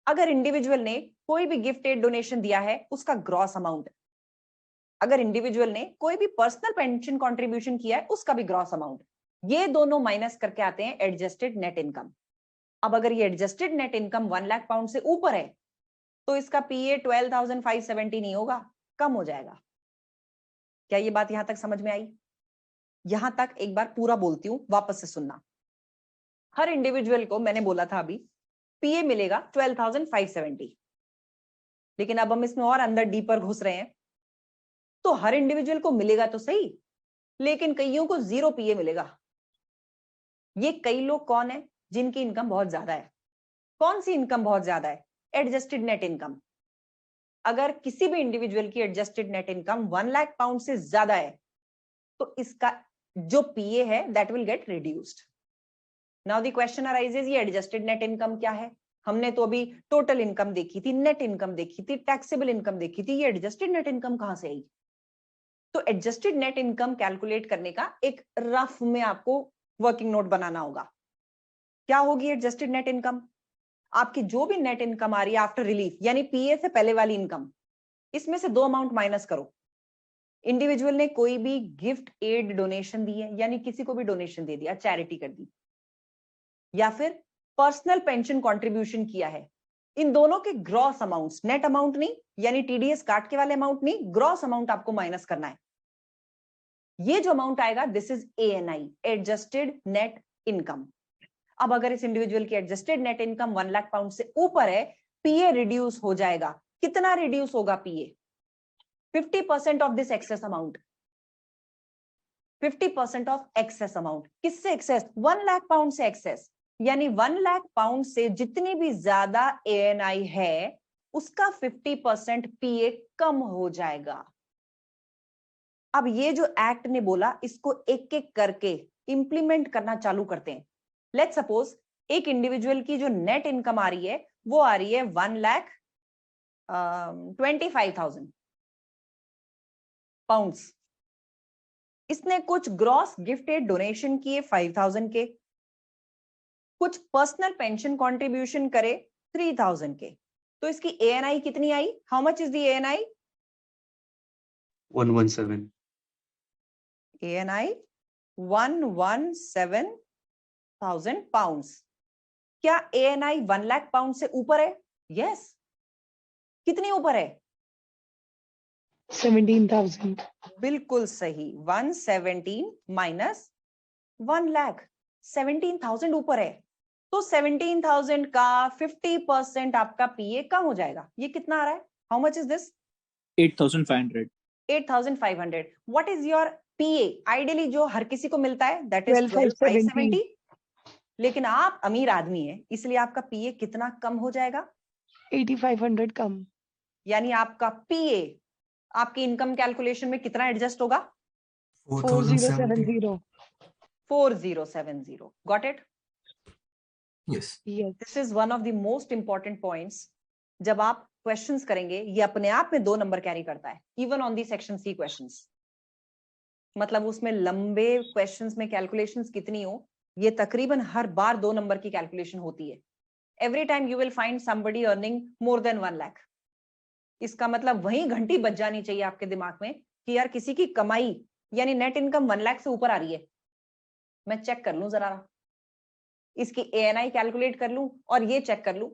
अगर इंडिविजुअल ने कोई भी गिफ्ट एड डोनेशन दिया है उसका ग्रॉस अमाउंट, अगर इंडिविजुअल ने कोई भी पर्सनल पेंशन कंट्रीब्यूशन किया है उसका भी ग्रॉस अमाउंट, ये दोनों माइनस करके आते हैं एडजस्टेड नेट इनकम। अब अगर ये adjusted net income 1 lakh pound से ऊपर है तो इसका पीए 12,570 नहीं होगा, कम हो जाएगा। क्या ये बात यहां तक समझ में आई? यहां तक एक बार पूरा बोलती हूं, वापस से सुनना। हर इंडिविजुअल को मैंने बोला था अभी पीए मिलेगा 12,570, लेकिन अब हम इसमें और अंदर डीपर घुस रहे हैं। तो हर इंडिविजुअल को मिलेगा तो सही, लेकिन कईयों को 0 पीए मिलेगा। ये कई लोग कौन है? जिनकी इनकम बहुत ज्यादा है। कौन सी इनकम बहुत ज्यादा है? Adjusted net income. अगर किसी भी इंडिविजुअल की adjusted net income 1 lakh pound से ज्यादा है तो इसका जो पीए है that will get reduced. Now the question arises, ये एडजस्टेड नेट इनकम क्या है? हमने तो अभी टोटल इनकम देखी थी, नेट इनकम देखी थी, टैक्सेबल इनकम देखी थी, ये एडजस्टेड नेट इनकम कहां से आई? तो एडजस्टेड नेट इनकम कैलकुलेट करने का एक रफ में आपको वर्किंग नोट बनाना होगा। क्या होगी एडजस्टेड नेट इनकम? आपकी जो भी नेट इनकम आ रही है आफ्टर रिलीफ, यानी पीए से पहले वाली इनकम, इसमें से 2 अमाउंट माइनस करो। इंडिविजुअल ने कोई भी गिफ्ट, एड, डोनेशन दी है, यानी किसी को भी डोनेशन दे दिया, चैरिटी कर दी, या फिर पर्सनल पेंशन कंट्रीब्यूशन किया है, इन दोनों के ग्रॉस अमाउंट्स, नेट अमाउंट नहीं, यानी टीडीएस काट के वाले अमाउंट नहीं, ग्रॉस अमाउंट आपको माइनस करना है। ये जो अमाउंट आएगा this is ANI, adjusted net income. अब अगर इस इंडिविजुअल की adjusted net income 1 lakh pound से ऊपर है, पीए रिड्यूस हो जाएगा। कितना रिड्यूस होगा पीए? 50% of this excess amount. 50% of excess amount. किससे एक्सेस? 1 लाख पाउंड से एक्सेस, यानी 1 लाख पाउंड से जितनी भी ज्यादा एएनआई है उसका 50% पीए कम हो जाएगा। अब ये जो एक्ट ने बोला, इसको एक एक करके इंप्लीमेंट करना चालू करते हैं। लेट्स सपोज एक इंडिविजुअल की जो नेट इनकम आ रही है वो आ रही है 1,25,000 पाउंड्स। इसने कुछ ग्रॉस गिफ्टेड डोनेशन किए 5,000 के, कुछ पर्सनल पेंशन कंट्रीब्यूशन करे 3,000 के, तो इसकी एएनआई कितनी आई? How much is the ANI? 117. ANI 117,000 pounds. क्या एएनआई 1 लाख पाउंड से ऊपर है? यस। कितनी ऊपर है? 17,000. बिल्कुल सही। 117 माइनस 1 लाख, 17,000 ऊपर है, तो 17,000 का 50% आपका पीए कम हो जाएगा। ये कितना आ रहा है? How much is this? 8,500. 8,500. What is your PA? Ideally जो हर किसी को मिलता है दैट इज 12,570. 12,570, लेकिन आप अमीर आदमी है इसलिए आपका पीए कितना कम हो जाएगा? 8,500 कम. यानी आपका पीए आपकी इनकम कैलकुलेशन में कितना एडजस्ट होगा? 4,070. 4,070. Got it? Yes. Yes. This is one of the most important points. जब आप क्वेश्चंस करेंगे ये अपने आप में 2 नंबर कैरी करता है, even on the section C questions. मतलब उसमें लंबे क्वेश्चंस में कैलकुलेशंस कितनी हो, ये तकरीबन हर बार 2 नंबर की कैलकुलेशन होती है। Every time you will find somebody earning more than 1 lakh. इसका मतलब वही घंटी बज जानी चाहिए आपके दिमाग में कि यार किसी की कमाई यानी नेट इनकम 1 लाख से ऊपर आ रही है, मैं चेक कर लूं जरा, इसकी एएनआई कैलकुलेट कर लूं और ये चेक कर लूं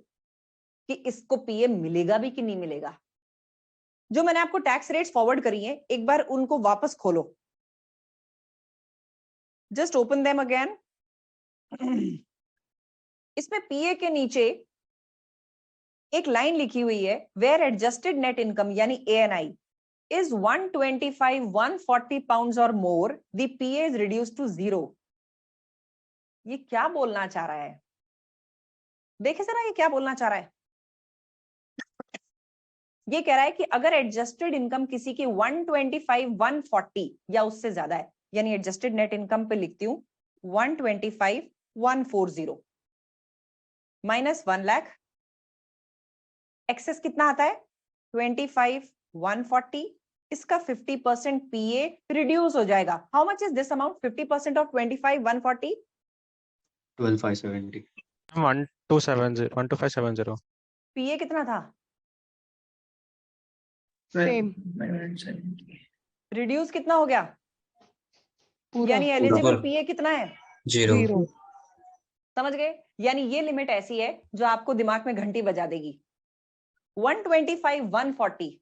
कि इसको पीए मिलेगा भी कि नहीं मिलेगा। जो मैंने आपको टैक्स रेट्स फॉरवर्ड करी हैं, एक बार उनको वापस खोलो, जस्ट ओपन देम अगेन। इसमें पीए के नीचे एक लाइन लिखी हुई है, वेयर एडजस्टेड नेट इनकम यानी ANI is 125, 140 pounds or more, the PA is reduced to 0. ये क्या बोलना चाह रहा है? देखे जरा ये क्या बोलना चाह रहा है? ये कह रहा है कि अगर एडजस्टेड इनकम किसी की 125, 140 या उससे ज्यादा है, यानी एडजस्टेड नेट इनकम पे लिखती हूं 125, 140 माइनस 1 लाख, एक्सेस कितना आता है? 25, 140, इसका 50% पीए रिड्यूस हो जाएगा। How much is this amount? 50% of 25, 140? 12,570. 12570. पीए कितना था? Same. 970. रिड्यूस कितना हो गया? पूरा. यानी एलिजिबल पूरा। पीए कितना है? 0. 0. समझ गए? यानी ये लिमिट ऐसी है जो आपको दिमाग में घंटी बजा देगी। 125, 140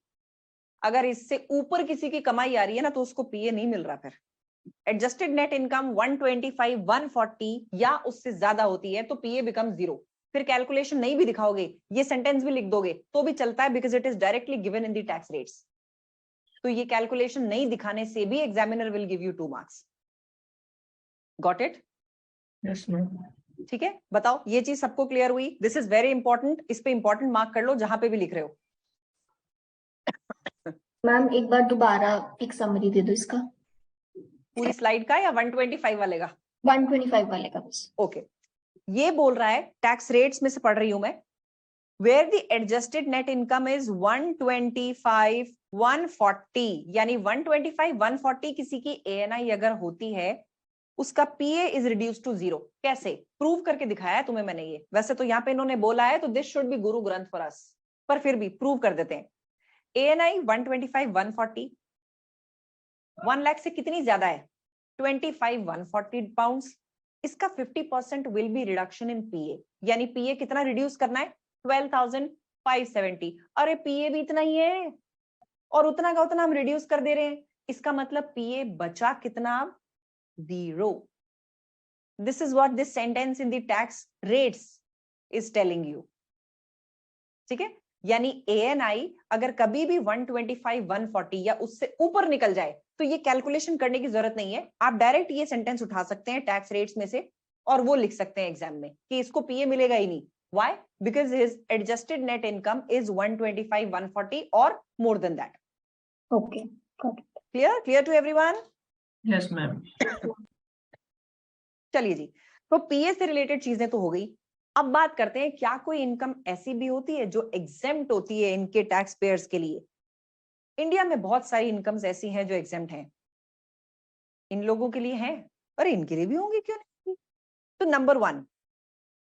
अगर इससे ऊपर किसी की कमाई आ रही है ना तो उसको पीए नहीं मिल रहा फिर। एडजस्टेड नेट इनकम 125, 140 या उससे ज्यादा होती है तो पीए बिकम 0। फिर कैलकुलेशन नहीं भी दिखाओगे, ये सेंटेंस भी लिख दोगे तो भी चलता है, because it is directly given in the tax rates. तो ये कैलकुलेशन नहीं दिखाने से भी examiner will give you 2 marks. Got it? Yes, ma'am. ठीक है, बताओ ये चीज सबको क्लियर हुई? दिस इज वेरी इंपॉर्टेंट, इस पे इंपॉर्टेंट मार्क कर लो जहां पे भी लिख रहे हो। मैम एक बार दोबारा एक समरी दे दो इसका, पूरी स्लाइड का या 125 वाले का? 125 वाले का बस। ओके, ये बोल रहा है टैक्स रेट्स में से पढ़ रही हूं मैं, where the adjusted net income is 125, 140, यानी 125, 140 किसी की एएनआई अगर होती है, उसका पीए इज रिड्यूस टू 0। कैसे प्रूव करके दिखाया है तुम्हें मैंने ये? वैसे तो यहाँ पे इन्होंने बोला है तो this should be Guru Granth for us, पर फिर भी प्रूव कर देते हैं। एएनआई 125, 140, 1 लाख से कितनी ज्यादा है? 25, 140 पाउंड्स। इसका 50% विल बी रिडक्शन इन पीए, यानी पीए कितना रिड्यूस करना है? 12,570। अरे पीए भी इतना ही है और उतना का उतना हम रिड्यूस कर दे रहे हैं, इसका मतलब पीए बचा कितना? 0। This is what this sentence in the tax rates is telling you. ठीक है, यानी ANI अगर कभी भी 125, 140 या उससे ऊपर निकल जाए तो ये कैलकुलेशन करने की जरूरत नहीं है, आप डायरेक्ट ये सेंटेंस उठा सकते हैं टैक्स रेट्स में से और वो लिख सकते हैं एग्जाम में कि इसको पीए मिलेगा ही नहीं। Why? Because his adjusted net income is 125, 140 or more than that. Okay, got it. Clear to everyone? Yes, ma'am. चलिए जी, तो पीए से रिलेटेड चीजें तो हो गई। अब बात करते हैं, क्या कोई इनकम ऐसी भी होती है जो एग्जेम्प्ट होती है इनके टैक्स पेयर्स के लिए? इंडिया में बहुत सारी इनकम्स ऐसी हैं जो एग्जेम्प्ट हैं, इन लोगों के लिए हैं, अरे इनके लिए भी होंगी क्यों नहीं? तो नंबर 1,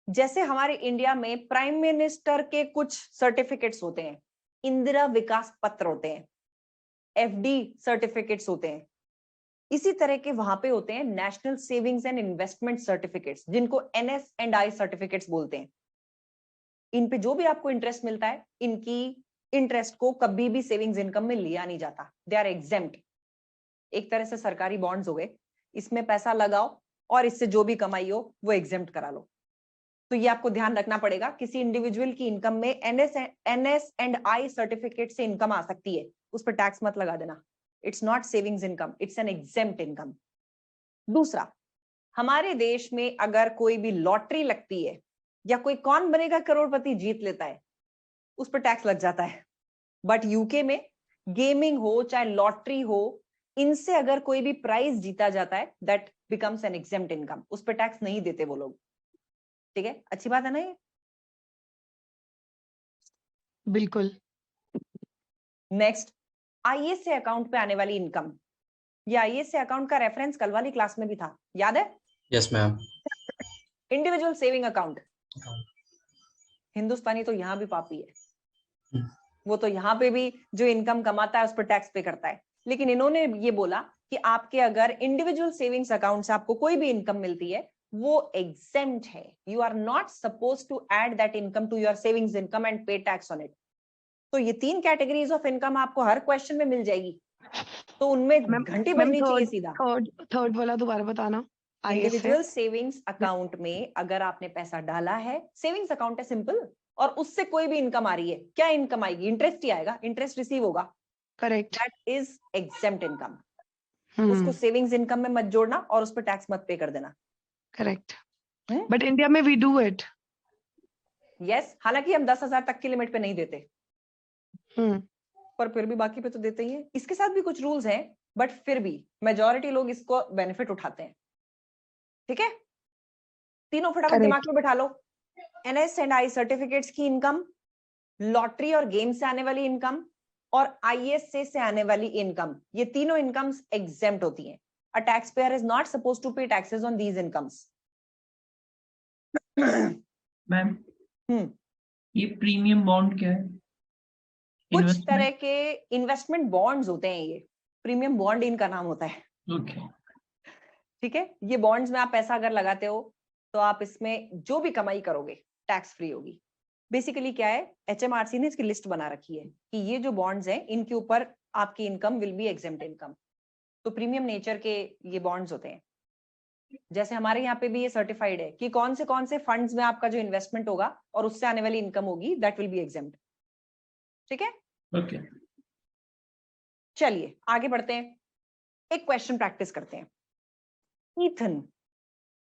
जैसे हमारे इंडिया में प्राइम मिनिस्टर के कुछ सर्टिफिकेट्स होते हैं, इंदिरा विकास पत्र होते हैं, एफडी सर्टिफिकेट्स होते हैं, इसी तरह के वहां पे होते हैं national savings and investment certificates, जिनको NS&I सर्टिफिकेट्स बोलते हैं। इन पे जो भी आपको इंटरेस्ट मिलता है, इनकी इंटरेस्ट को कभी भी सेविंग्स इनकम में लिया नहीं जाता, दे आर एग्जेम्प्ट। एक तरह से सरकारी बॉन्ड्स हो गए, इसमें पैसा लगाओ और इससे जो भी कमाई हो वो एग्जेम्प्ट करा लो। तो ये आपको ध्यान रखना पड़ेगा, किसी इंडिविजुअल की इनकम में NS&I सर्टिफिकेट से इनकम आ सकती है, उस पर टैक्स मत लगा देना। It's not savings income, it's an exempt income. दूसरा, हमारे देश में अगर कोई भी लॉटरी लगती है या कोई कौन बनेगा करोड़पति जीत लेता है, उस पर टैक्स लग जाता है। बट यूके में गेमिंग हो चाहे लॉटरी हो, इनसे अगर कोई भी प्राइज जीता जाता है, that becomes N exempt income, उस पर टैक्स नहीं देते वो लोग। ठीक है, अच्छी बात है ना ये? बिल्कुल। नेक्स्ट, आईएसए अकाउंट पे आने वाली इनकम। ये आईएसए अकाउंट का रेफरेंस कल वाली क्लास में भी था, याद है? Yes ma'am. Individual saving account. Hindustani तो यहां भी पापी है, वो तो यहाँ पे भी जो इनकम कमाता है उस पर टैक्स पे करता है, लेकिन इन्होंने ये बोला कि आपके अगर इंडिविजुअल सेविंग्स अकाउंट से आपको कोई भी इनकम मिलती है, वो एग्जेम्प्ट है। You are not suppose to add that income to your savings income and pay tax on it. तो ये 3 कैटेगरीज ऑफ इनकम आपको हर क्वेश्चन में मिल जाएगी, तो उनमें घंटी बजनी चाहिए सीधा। थर्ड वाला दोबारा बताना। इंडिविजुअल सेविंग्स अकाउंट में अगर आपने पैसा डाला है, सेविंग्स अकाउंट है सिंपल, और उससे कोई भी इनकम आ रही है, क्या इनकम आएगी? इंटरेस्ट ही आएगा, इंटरेस्ट रिसीव होगा। Correct. That is exempt income. उसको सेविंग्स इनकम में मत जोड़ना और उस पर टैक्स मत पे कर देना। करेक्ट। बट इंडिया में वी डू इट। यस, हालांकि हम 10,000 तक की लिमिट पे नहीं देते, पर फिर भी बाकी पे तो देते ही हैं। इसके साथ भी कुछ रूल्स हैं, बट फिर भी मेजॉरिटी लोग इसको बेनिफिट उठाते हैं। ठीक है, तीनों फटाफट दिमाग में बिठा लो। NS&I सर्टिफिकेट्स की इनकम, लॉटरी और गेम से आने वाली इनकम, और ISA से आने वाली इनकम, ये तीनों इनकम्स एग्जेम्प्ट होती हैं। A tax payer is not suppose to pay taxes on these incomes. Ma'am, ये प्रीमियम बॉन्ड क्या है? कुछ तरह के इन्वेस्टमेंट बॉन्ड्स होते हैं, ये प्रीमियम बॉन्ड इनका नाम होता है। ओके। ठीक है, ये बॉन्ड्स में आप पैसा अगर लगाते हो तो आप इसमें जो भी कमाई करोगे टैक्स फ्री होगी। बेसिकली क्या है, HMRC ने इसकी लिस्ट बना रखी है कि ये जो बॉन्ड्स हैं इनके ऊपर आपकी income will be exempt income. तो प्रीमियम नेचर के ये बॉन्ड्स होते हैं। जैसे हमारे यहाँ पे भी ये सर्टिफाइड है कि कौन से फंड्स में आपका जो इन्वेस्टमेंट होगा और उससे आने वाली इनकम होगी दैट विल बी एग्जेम्प्ट। ठीक है, ओके। चलिए आगे बढ़ते हैं, एक क्वेश्चन प्रैक्टिस करते हैं।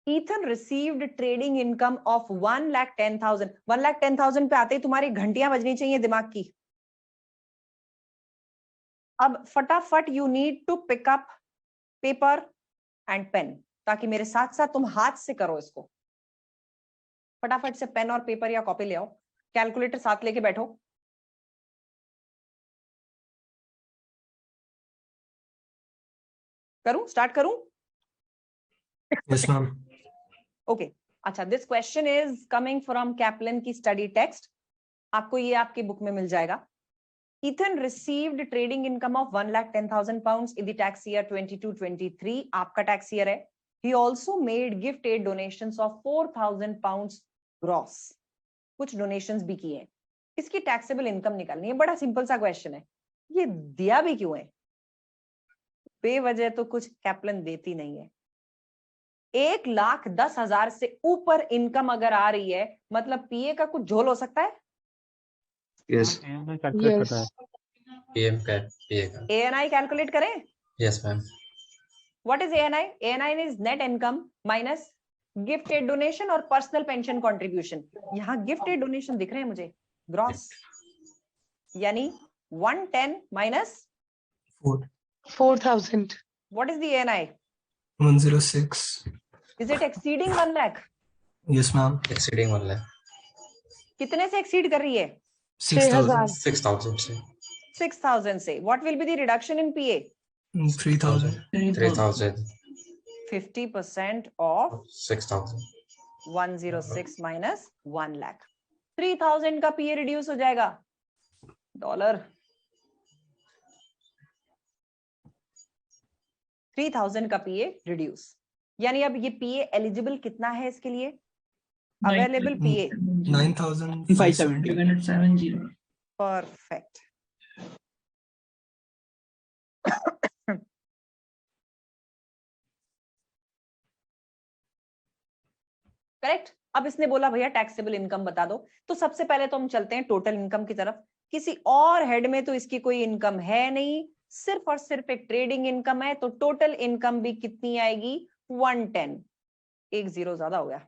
Ethan received trading income of 1,10,000। 1,10,000 पे आते ही तुम्हारी घंटियां बजनी चाहिए दिमाग की। अब फटाफट you need to pick up paper and pen, ताकि मेरे साथ साथ तुम हाथ से करो इसको। फटाफट से पेन और पेपर या कॉपी ले आओ, कैलकुलेटर साथ लेके बैठो। स्टार्ट करूं? Yes ma'am. ओके, अच्छा, this question is coming from Kaplan की स्टडी टेक्स्ट, आपको ये आपकी बुक में मिल जाएगा। Ethan received trading income of 1,10,000 pounds in the tax year 22-23, आपका टैक्स ईयर है। He also made gift aid donations of 4,000 pounds gross, कुछ डोनेशंस भी किए। इसकी टैक्सेबल इनकम निकालनी है। बड़ा सिंपल सा क्वेश्चन है, ये दिया भी क्यों है? बेवजह तो कुछ कैप्लन देती नहीं है। 1,10,000 से ऊपर इनकम अगर आ रही है मतलब पीए का कुछ झोल हो सकता है। Yes Yes. PM का PA का। ANI कैलकुलेट करें? Yes ma'am. What is ANI? ANI is net income minus gift aid donation और personal pension contribution। यहाँ gift aid donation दिख रहे हैं मुझे, gross, यानी 110 minus 4,000. what is the ANI? 106. Is it exceeding 1 lakh? Yes ma'am. Exceeding 1 lakh। कितने से exceed कर रही है? 6,000. 6,000 से। 6,000 से। What will be the reduction in PA? 3,000. 3,000। 50% of 6,000। 106 minus 1 lakh। 3,000 का PA रिड्यूस हो जाएगा। डॉलर 3,000 का PA रिड्यूस, यानी अब ये PA एलिजिबल कितना है इसके लिए? Available PA 9,570. परफेक्ट। करेक्ट। अब इसने बोला भैया टैक्सेबल इनकम बता दो, तो सबसे पहले तो हम चलते हैं टोटल इनकम की तरफ। किसी और हेड में तो इसकी कोई इनकम है नहीं, सिर्फ और सिर्फ एक ट्रेडिंग इनकम है, तो टोटल इनकम भी कितनी आएगी? 110। एक जीरो ज्यादा हो गया,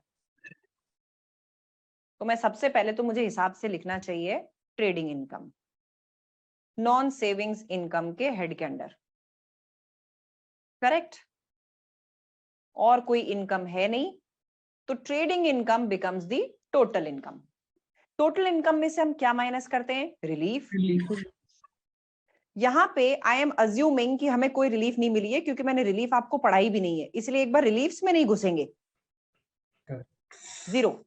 तो मैं सबसे पहले तो मुझे हिसाब से लिखना चाहिए trading income non savings income के हेड के अंडर। करेक्ट, और कोई इनकम है नहीं, तो trading income becomes the total income. Total income में से हम क्या माइनस करते हैं? रिलीफ। यहां पे आई एम अज्यूमिंग कि हमें कोई रिलीफ नहीं मिली है, क्योंकि मैंने रिलीफ आपको पढ़ाई भी नहीं है, इसलिए एक बार रिलीफ्स में नहीं घुसेंगे। 0।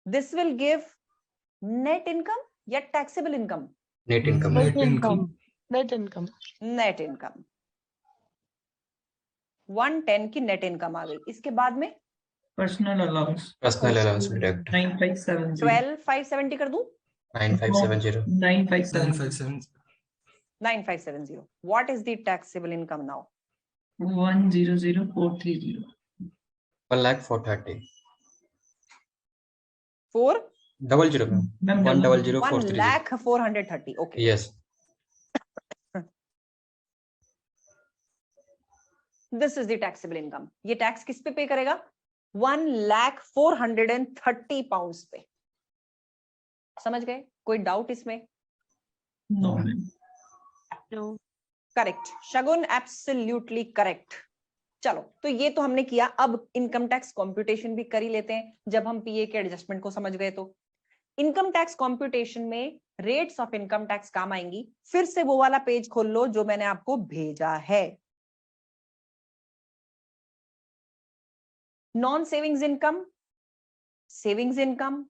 This will give net income या taxable income? Net income. Net income. Net income. Net income 110 की नेट इनकम आ गई। इसके बाद में personal allowance personal allowance deduct 9570 12,570 कर दूं? 9570। 9570 9570। What is the taxable income now? 1,00,430 1,04,30। 4 00 ma'am. Ma'am 1,00,430। 1,04,30। Okay, yes. This is the taxable income. ये tax किस पे पे करेगा? 1,0430 पाउंड्स पे। समझ गए? कोई डाउट इसमें? No ma'am. Correct Shagun, absolutely correct. चलो, तो ये तो हमने किया। अब इनकम टैक्स कॉम्प्यूटेशन भी कर ही लेते हैं, जब हम पीए के एडजस्टमेंट को समझ गए। तो इनकम टैक्स कॉम्प्यूटेशन में रेट्स ऑफ इनकम टैक्स काम आएंगी। फिर से वो वाला पेज खोल लो जो मैंने आपको भेजा है। Non savings income, savings income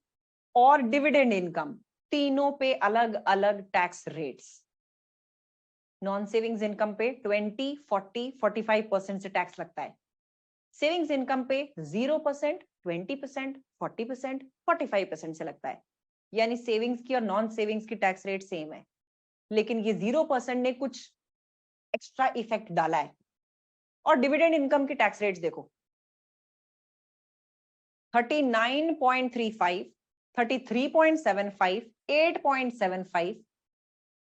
और डिविडेंड इनकम, तीनों पे अलग अलग tax rates. Non savings income पे 20, 40, 45% से टैक्स लगता है। सेविंग्स इनकम पे 0%, 20%, 40%, 45% से लगता है। यानी सेविंग्स की और नॉन सेविंग्स की टैक्स रेट सेम है, लेकिन ये 0% ने कुछ एक्स्ट्रा इफेक्ट डाला है। और डिविडेंड इनकम की टैक्स रेट्स देखो 39.35, 33.75, 8.75,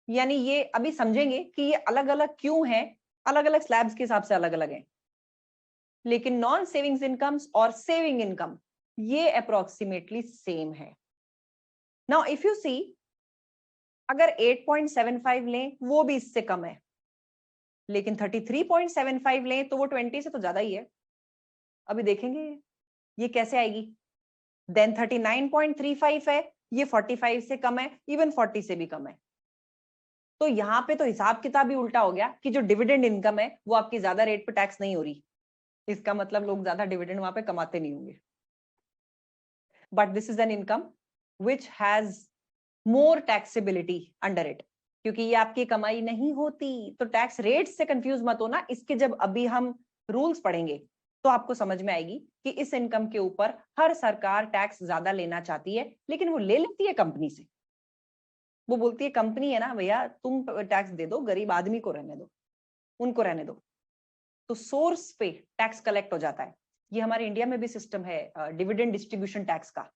यानी ये अभी समझेंगे कि ये अलग अलग क्यों हैं, अलग अलग स्लैब्स के हिसाब से अलग अलग हैं, लेकिन नॉन सेविंग्स इनकम्स और सेविंग इनकम ये अप्रोक्सीमेटली सेम है। नाउ इफ यू सी, अगर 8.75 लें वो भी इससे कम है, लेकिन 33.75 लें तो वो 20 से तो ज्यादा ही है। अभी देखेंगे ये कैसे आएगी। देन 39.35 है, ये 45 से कम है, इवन 40 से भी कम है। तो यहां पे तो हिसाब किताब ही उल्टा हो गया कि जो डिविडेंड इनकम है वो आपकी ज्यादा रेट पे टैक्स नहीं हो रही, इसका मतलब लोग ज्यादा डिविडेंड वहां पे कमाते नहीं होंगे। But this is an income which has more taxability under it, क्योंकि ये आपकी कमाई नहीं होती। तो टैक्स रेट से कंफ्यूज मत होना, इसके जब अभी हम रूल्स पढ़ेंगे तो आपको समझ में आएगी कि इस इनकम के ऊपर हर सरकार टैक्स ज्यादा लेना चाहती है, लेकिन वो ले लेती है कंपनी से। वो बोलती है कंपनी है ना भैया, तुम टैक्स दे दो, गरीब आदमी को रहने दो, उनको रहने दो। तो सोर्स पे टैक्स कलेक्ट हो जाता है। ये हमारे इंडिया में भी सिस्टम है डिविडेंड डिस्ट्रीब्यूशन टैक्स का।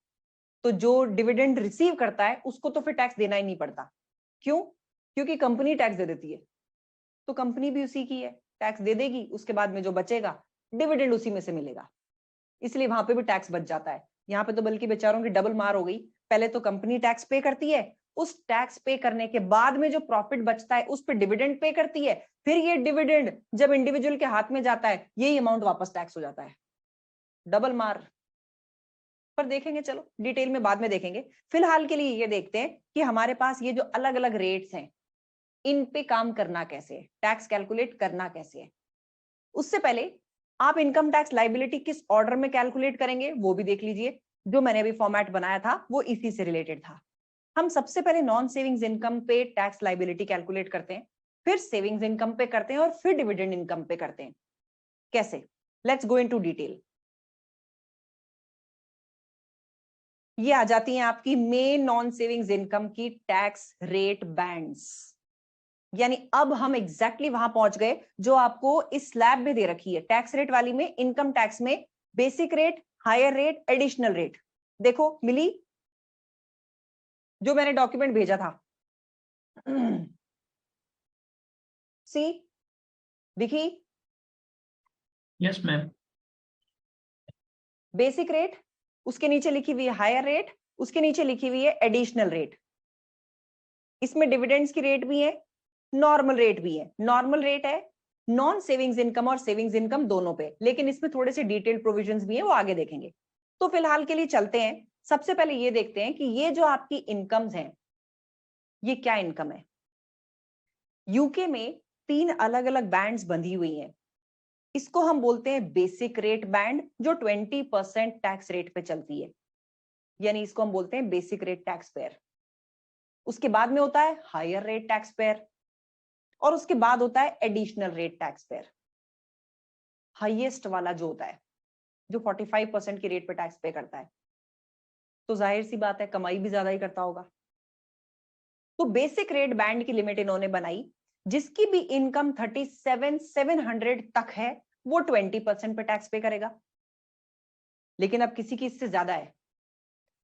तो जो डिविडेंड रिसीव करता है उसको तो फिर टैक्स देना ही नहीं पड़ता। क्यों? क्योंकि कंपनी टैक्स दे देती है, तो कंपनी भी उसी की है, टैक्स दे देगी, उसके बाद में जो बचेगा डिविडेंड उसी में से मिलेगा, इसलिए वहां पे भी टैक्स बच जाता है। यहाँ पे तो बल्कि बेचारों की डबल मार हो गई। पहले तो कंपनी टैक्स पे करती है, उस टैक्स पे करने के बाद में जो प्रॉफिट बचता है उस पर डिविडेंड पे करती है, फिर ये डिविडेंड जब इंडिविजुअल के हाथ में जाता है यही अमाउंट वापस टैक्स हो जाता है। डबल मार। पर देखेंगे, चलो डिटेल में बाद में देखेंगे। फिलहाल के लिए ये देखते हैं कि हमारे पास ये जो अलग अलग रेट्स हैं इन पे काम करना कैसे है, टैक्स कैलकुलेट करना कैसे है। उससे पहले आप इनकम टैक्स लायबिलिटी किस ऑर्डर में कैलकुलेट करेंगे वो भी देख लीजिए। जो मैंने अभी फॉर्मेट बनाया था वो इसी से रिलेटेड था। हम सबसे पहले नॉन सेविंग्स इनकम पे टैक्स लायबिलिटी कैलकुलेट करते हैं, फिर सेविंग्स इनकम पे करते हैं और फिर डिविडेंड इनकम पे करते हैं। कैसे? Let's go into detail. ये आ जाती हैं आपकी मेन नॉन सेविंग्स इनकम की टैक्स रेट बैंड्स। यानी अब हम एग्जैक्टली वहां पहुंच गए जो आपको इस स्लैब में दे रखी है। टैक्स रेट वाली में, इनकम टैक्स में basic rate, higher rate, additional rate देखो मिली, जो मैंने डॉक्यूमेंट भेजा था। सी दिखी? Yes ma'am. बेसिक रेट, उसके नीचे लिखी हुई है हायर रेट, उसके नीचे लिखी हुई है एडिशनल रेट। इसमें डिविडेंड्स की रेट भी है, नॉर्मल रेट भी है। नॉर्मल रेट है नॉन सेविंग्स इनकम और सेविंग्स इनकम दोनों पे, लेकिन इसमें थोड़े से डिटेल्ड प्रोविजंस भी है, वो आगे देखेंगे। तो फिलहाल के लिए चलते हैं। सबसे पहले ये देखते हैं कि ये जो आपकी इनकम्स हैं ये क्या इनकम है। यूके में 3 अलग अलग बैंड्स बंधी हुई हैं। इसको हम बोलते हैं बेसिक रेट बैंड, जो 20% टैक्स रेट पे चलती है, यानी इसको हम बोलते हैं बेसिक रेट टैक्स पेयर। उसके बाद में होता है हायर रेट टैक्स पेयर, और उसके बाद होता है additional rate tax pair. Highest वाला जो होता है, जो 45% की रेट पे टैक्स पे करता है, तो जाहिर सी बात है कमाई भी ज्यादा ही करता होगा। तो बेसिक रेट बैंड की लिमिट इन्होंने बनाई, जिसकी भी इनकम 37,700 तक है वो 20% पे टैक्स पे करेगा। लेकिन अब किसी की इससे ज्यादा है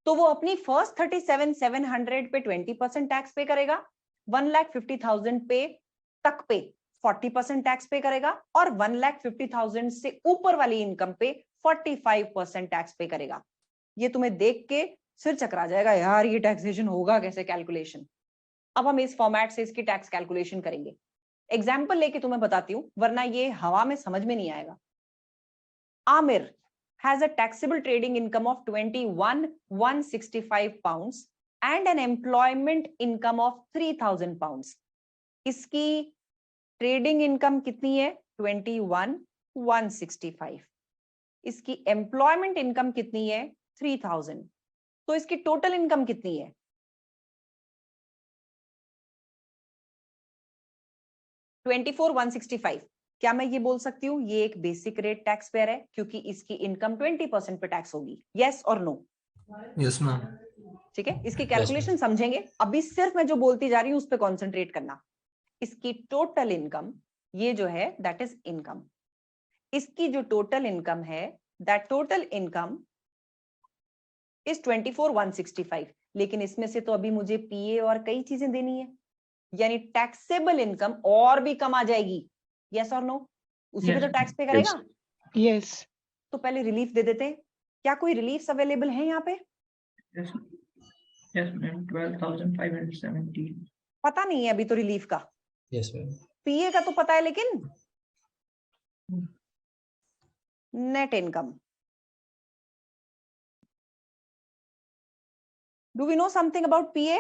तो वो अपनी फर्स्ट 37,700 पे 20% टैक्स पे करेगा, 1,50,000 पे तक पे 40% टैक्स पे करेगा, और 1,50,000 से ऊपर वाली इनकम पे 45% टैक्स पे करेगा। ये तुम्हें देख के सिर चकरा जाएगा, यार ये टैक्सेशन होगा कैसे, कैलकुलेशन। अब हम इस फॉर्मेट से इसकी टैक्स कैलकुलेशन करेंगे। एग्जाम्पल लेके तुम्हें बताती हूं, वरना ये हवा में समझ में नहीं आएगा। Aamir has a taxable trading income of 21,165 pounds and an employment income of 3,000 pounds. इसकी ट्रेडिंग इनकम कितनी है? 21,165। इसकी एम्प्लॉयमेंट इनकम कितनी है? 3,000। तो इसकी टोटल इनकम कितनी है? 24,165। क्या मैं ये बोल सकती हूँ ये एक बेसिक रेट टैक्स पेयर है क्योंकि इसकी इनकम 20% पे टैक्स होगी? यस और नो? Yes ma'am. ठीक है, इसकी कैलकुलेशन समझेंगे। अभी सिर्फ मैं जो बोलती जा रही हूं उस पर कॉन्सेंट्रेट करना। इसकी टोटल इनकम ये जो है दैट इज इनकम। इसकी जो टोटल इनकम है, दैट टोटल इनकम इज 24,165, लेकिन इसमें से तो अभी मुझे पीए और कई चीजें देनी है, यानी टैक्सेबल इनकम और भी कम आ जाएगी। यस और नो? उसी पे तो टैक्स पे करेगा। Yes. तो पहले रिलीफ दे देते हैं। क्या कोई रिलीफ अवेलेबल है यहाँ पे? Yes, ma'am. 12,570. पता नहीं है अभी तो रिलीफ का। Yes ma'am. पीए का तो पता है, लेकिन net income, do we know something about PA?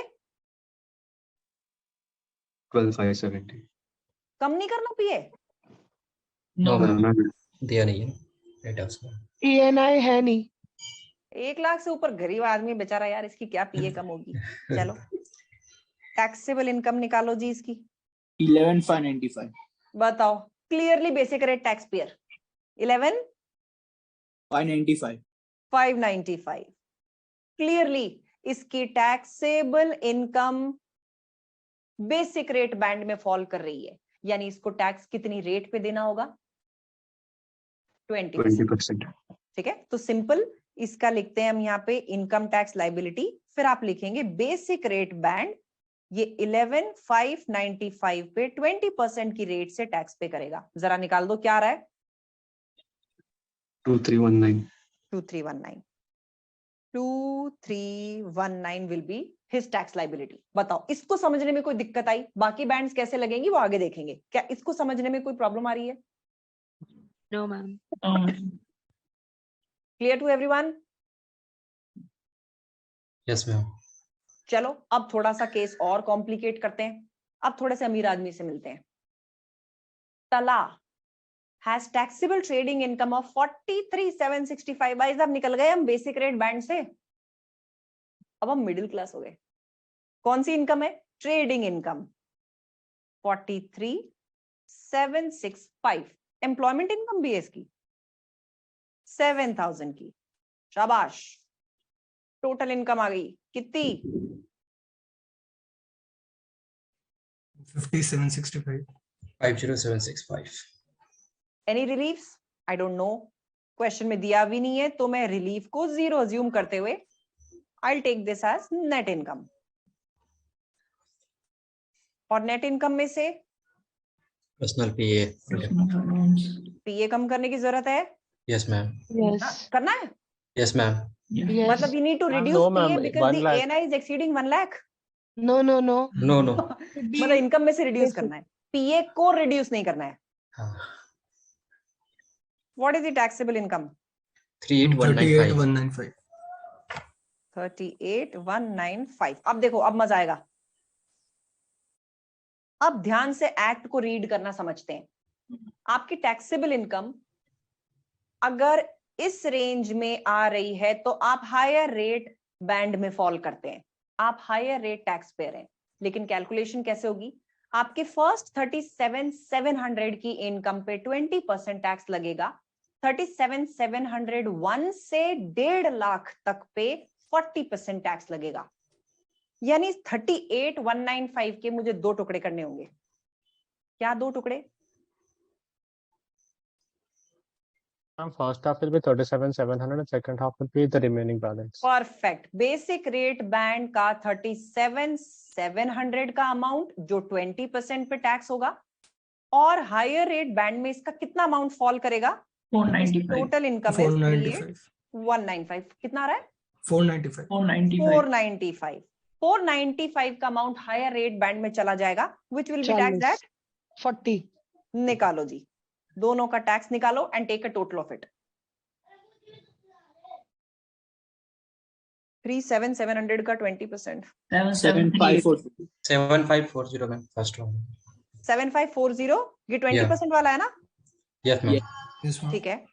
12,570. कम नहीं करना पीए? नो No, मैम, दिया नहीं है रेट हाउस में। ENI है नहीं। 1 लाख से ऊपर गरीब आदमी बेचारा, यार इसकी क्या पीए कम होगी। चलो टैक्सेबल इनकम निकालो जी इसकी। 11,595. बताओ, clearly basic rate tax payer 595. 11,595। Clearly इसकी taxable income basic rate band में फॉल कर रही है, यानी इसको टैक्स कितनी रेट पे देना होगा? 20%। 20%. ठीक है, तो सिंपल इसका लिखते हैं हम यहाँ पे इनकम टैक्स लाइबिलिटी, फिर आप लिखेंगे बेसिक रेट बैंड, ये 11,595 पे 20% की रेट से टैक्स पे करेगा। जरा निकाल दो क्या आ रहा है? 2319. 2319। 2319 will be his tax liability. बताओ, इसको समझने में कोई दिक्कत आई? बाकी बैंड्स कैसे लगेंगी वो आगे देखेंगे। क्या इसको समझने में कोई प्रॉब्लम आ रही है? No ma'am. Clear to everyone? Yes ma'am. चलो अब थोड़ा सा केस और कॉम्प्लिकेट करते हैं। अब थोड़े से अमीर आदमी से मिलते हैं। तला has taxable trading income of 43,765। भाई साहब निकल गए हम बेसिक रेट बैंड से, अब हम मिडिल क्लास हो गए। कौन सी इनकम है? Trading income 43,765। एम्प्लॉयमेंट इनकम भी है इसकी 7,000 की। शाबाश, टोटल इनकम आ गई कितनी? 5765. 50765। Any relief? I don't know, question में दिया भी नहीं है, तो मैं रिलीफ को 0 अज्यूम करते हुए I take this as net income. और नेट इनकम में से पर्सनल पीए। पीए कम करने की जरूरत है? Yes ma'am. Yes. करना है? Yes ma'am. Yes. मतलब you need to reduce No, PA ma'am, because 1 the lakh. ANI is exceeding 1 lakh. No, no, no. No no. मतलब इनकम में से रिड्यूस करना है, पीए को रिड्यूस नहीं करना है। हाँ। What is the taxable income? 38,195। 38,195। अब देखो, अब मजा आएगा। अब ध्यान से एक्ट को रीड करना समझते हैं। आपकी टैक्सेबल इनकम अगर इस रेंज में आ रही है तो आप हायर रेट बैंड में फॉल करते हैं, आप हायर रेट टैक्स पेयर हैं। लेकिन कैलकुलेशन कैसे होगी? आपके फर्स्ट 37,700 की इनकम पे 20% टैक्स लगेगा। 37,701 से 1.5 लाख तक पे 40% टैक्स लगेगा। यानी 38,195 के मुझे 2 टुकड़े करने होंगे। क्या 2 टुकड़े? First half will be 37,700 and second half will be the remaining balance. Perfect. Basic rate band का 37,700 का अमाउंट जो 20% पे टैक्स होगा, और हायर रेट बैंड में इसका कितना अमाउंट फॉल करेगा? 495. Total income 495. 195। कितना आ रहा है? 495. 495. 495 का अमाउंट हायर रेट बैंड में चला जाएगा, which will be taxed 40. at 40. निकालो जी, दोनों का टैक्स निकालो and take a total of it. 37,700 का 20%। 7,540. 7540 मैम फर्स्ट राउंड। 7540 ये 20% वाला है ना? Yes ma'am. Yes, ma'am. ठीक है।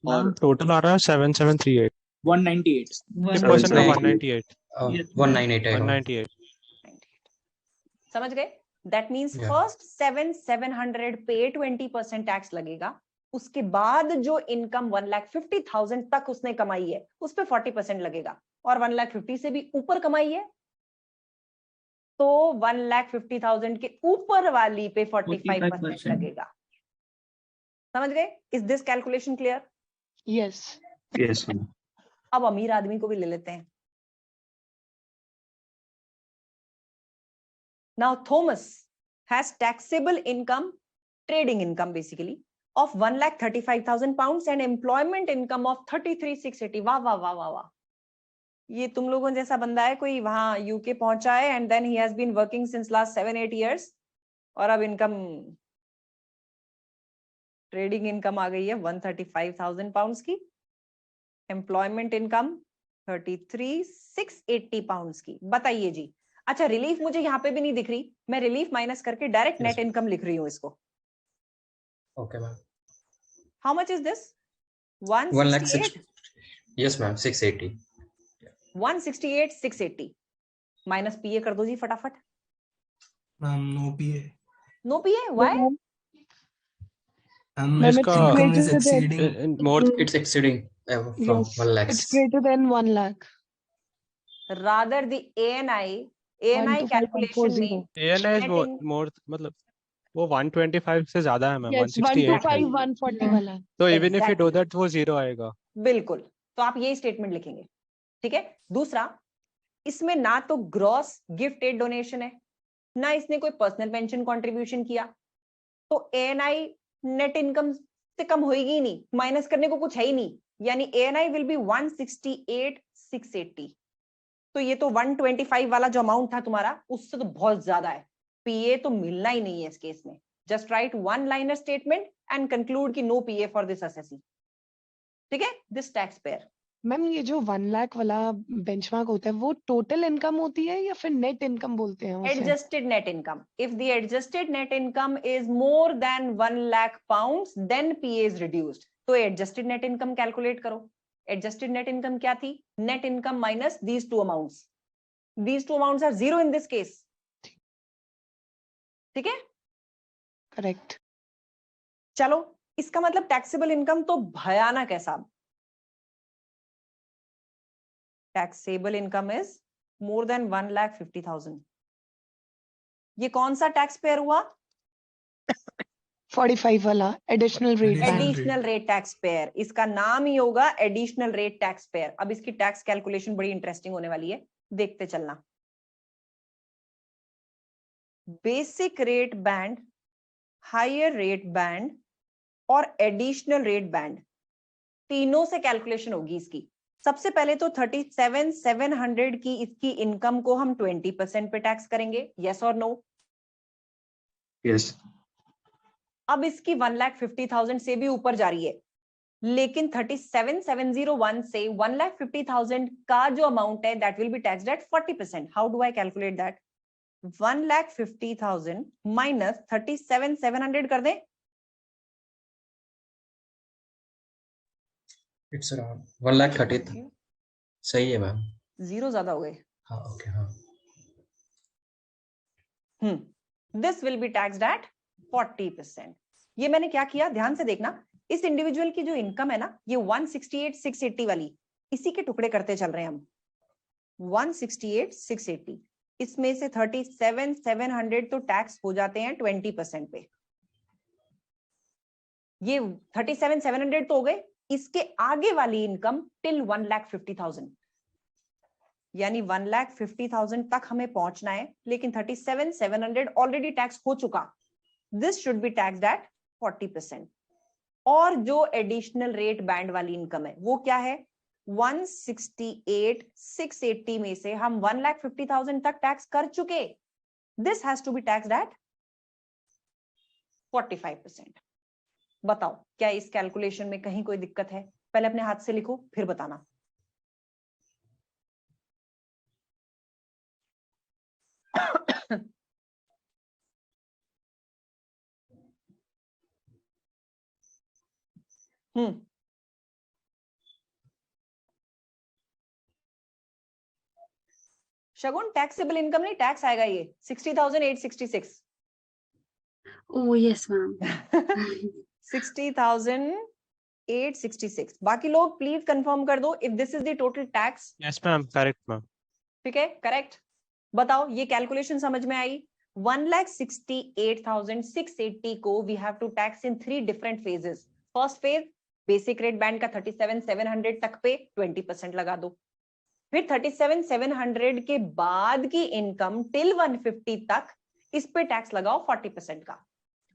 और टोटल आ रहा है 7738। 198. 50% का 198। 198 198। समझ गए? That means Yeah. फर्स्ट 7,700 पे 20% टैक्स लगेगा, उसके बाद जो इनकम 1,50,000 तक उसने कमाई है उस पे 40% लगेगा, और 1,50,000 से भी ऊपर कमाई है तो 1,50,000 के ऊपर वाली पे 45% लगेगा। समझ गए? Is this calculation clear? Yes. Yes, ma'am. अब अमीर आदमी को भी ले लेते हैं. Now Thomas has taxable income, trading income basically, of 1,35,000 pounds and employment income of 33,680. वाह वाह वाह वाह वाह. ये तुम लोगों जैसा बंदा है, कोई वहां यूके पहुंचा है and then he has been working since last 7-8 years और अब इनकम ट्रेडिंग इनकम आ गई है 135,000 पाउंड्स की, एम्प्लॉयमेंट इनकम 33,680 पाउंड्स की. बताइए जी. अच्छा, रिलीफ मुझे यहाँ पे भी नहीं दिख रही, मैं रिलीफ माइनस करके direct Yes, net ma'am. Income लिख रही हूँ इसको. Okay, ma'am. How much is this? 1 lakh 168. Yes, ma'am. 680. 168,680 minus PA कर दो जी फटाफट. Ma'am, no PA. No PA, why? Ma'am, Ma'am, इसका it's income is greater than exceeding. more It's exceeding from yes, 1 lakhs. it's greater than 1 lakh. Rather the ANI 125,140. Calculation में ANI is net more, in- more मतलब वो 125 से ज्यादा है ma'am, Yes, 168 है. 125,140 वाला. तो even if you do Exactly. that वो जीरो आएगा. बिल्कुल. तो आप यही स्टेटमेंट लिखेंगे. ठीक है. दूसरा, इसमें ना तो ग्रॉस गिफ्ट एड डोनेशन है, ना इसने कोई पर्सनल पेंशन कंट्रीब्यूशन किया, तो एएनआई नेट इनकम से कम होगी ही नहीं, माइनस करने को कुछ है ही नहीं. यानी एएनआई विल बी 168,680. तो ये तो 125 वाला जो अमाउंट था तुम्हारा, उससे तो बहुत ज्यादा है. पीए तो मिलना ही नहीं है इस केस में. Just write one liner statement and conclude कि no PA for this assessee. ठीक है. This tax pair. मैम, ये जो 1 लाख वाला बेंचमार्क होता है वो टोटल इनकम होती है या फिर नेट इनकम बोलते हैं उसे? Adjusted net income. If the adjusted net income is more than 1 lakh pounds, then PA is reduced. तो adjusted net income calculate करो. Adjusted net income क्या थी? Net income minus these two amounts. These two amounts are zero in this case. ठीक है? Correct. चलो, इसका मतलब taxable income तो भयानक है साहब. Taxable income is more then 1,50,000. ये कौन सा टैक्स पेयर हुआ? 45 वाला additional rate Additional band. Additional rate tax pair. इसका नाम ही होगा एडिशनल रेट टैक्स पेयर. अब इसकी टैक्स कैलकुलेशन बड़ी इंटरेस्टिंग होने वाली है, देखते चलना. Basic rate band, higher rate band और एडिशनल रेट बैंड, तीनों से कैलकुलेशन होगी इसकी. सबसे पहले तो 37,700 की इसकी इनकम को हम 20% पे टैक्स करेंगे. यस और नो? Yes. अब इसकी 1,50,000 से भी ऊपर जा रही है, लेकिन 37,701 से 1,50,000 का जो अमाउंट है that will be taxed eight 40%. How do I calculate that? 1,50,000 minus 37,700 कर दें. It's around 1,30,000. सही है मैम. जीरो ज्यादा हो गए. हाँ, ओके, हाँ. This will be taxed eight 40%. ये मैंने क्या किया, ध्यान से देखना. इस इंडिविजुअल की जो इनकम है ना, ये 168,680 वाली, इसी के टुकड़े करते चल रहे हैं हम. 168,680, इसमें से 37,700 तो टैक्स हो जाते हैं 20% पे. ये 37,700 तो हो गए. इसके आगे वाली इनकम टिल 1,50,000, यानी 1,50,000 तक हमें पहुंचना है, लेकिन 37,700 ऑलरेडी टैक्स हो चुका. This should be taxed eight 40%. और जो एडिशनल रेट बैंड वाली इनकम है वो क्या है? 168,680 में से हम 1,50,000 तक टैक्स कर चुके. This has to be taxed at 45%. बताओ, क्या इस कैलकुलेशन में कहीं कोई दिक्कत है? पहले अपने हाथ से लिखो, फिर बताना. शगुन, टैक्सेबल इनकम नहीं, टैक्स आएगा ये 60,866. Oh, yes, ma'am. 60,866. बाकी लोग प्लीज कंफर्म कर दो if this is the total tax. Yes ma'am, correct ma'am. ठीक है, करेक्ट. बताओ, ये कैलकुलेशन समझ में आई? 1,68,680 को we have to tax in 3 different phases. First phase basic rate band का 37,700 तक पे 20% लगा दो, फिर 37,700 के बाद की इनकम टिल 150 तक इस पे टैक्स लगाओ 40% का,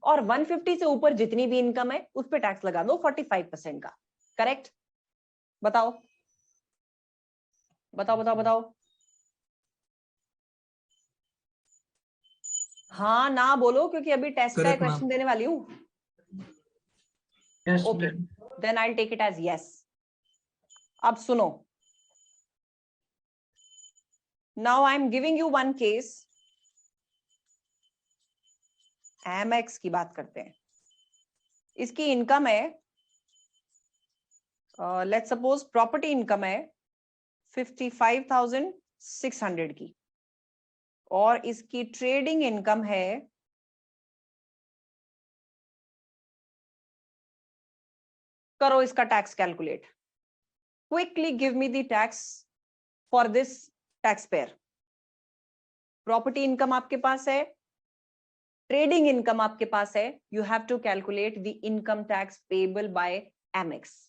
और 150 से ऊपर जितनी भी इनकम है उस पे टैक्स लगा दो 45% का। करेक्ट? बताओ बताओ बताओ बताओ। हाँ ना बोलो, क्योंकि अभी टेस्ट का क्वेश्चन देने वाली हूँ। Okay, then I take it as yes. अब सुनो, now I am giving you one case. MX की बात करते हैं। इसकी इनकम है, लेट्स सपोज प्रॉपर्टी इनकम है 55,600 की, और इसकी ट्रेडिंग इनकम है करो इसका tax calculate. Quickly give me the tax for this tax payer. Property income आपके पास है, ट्रेडिंग इनकम आपके पास है, you have to calculate the income tax payable by MX.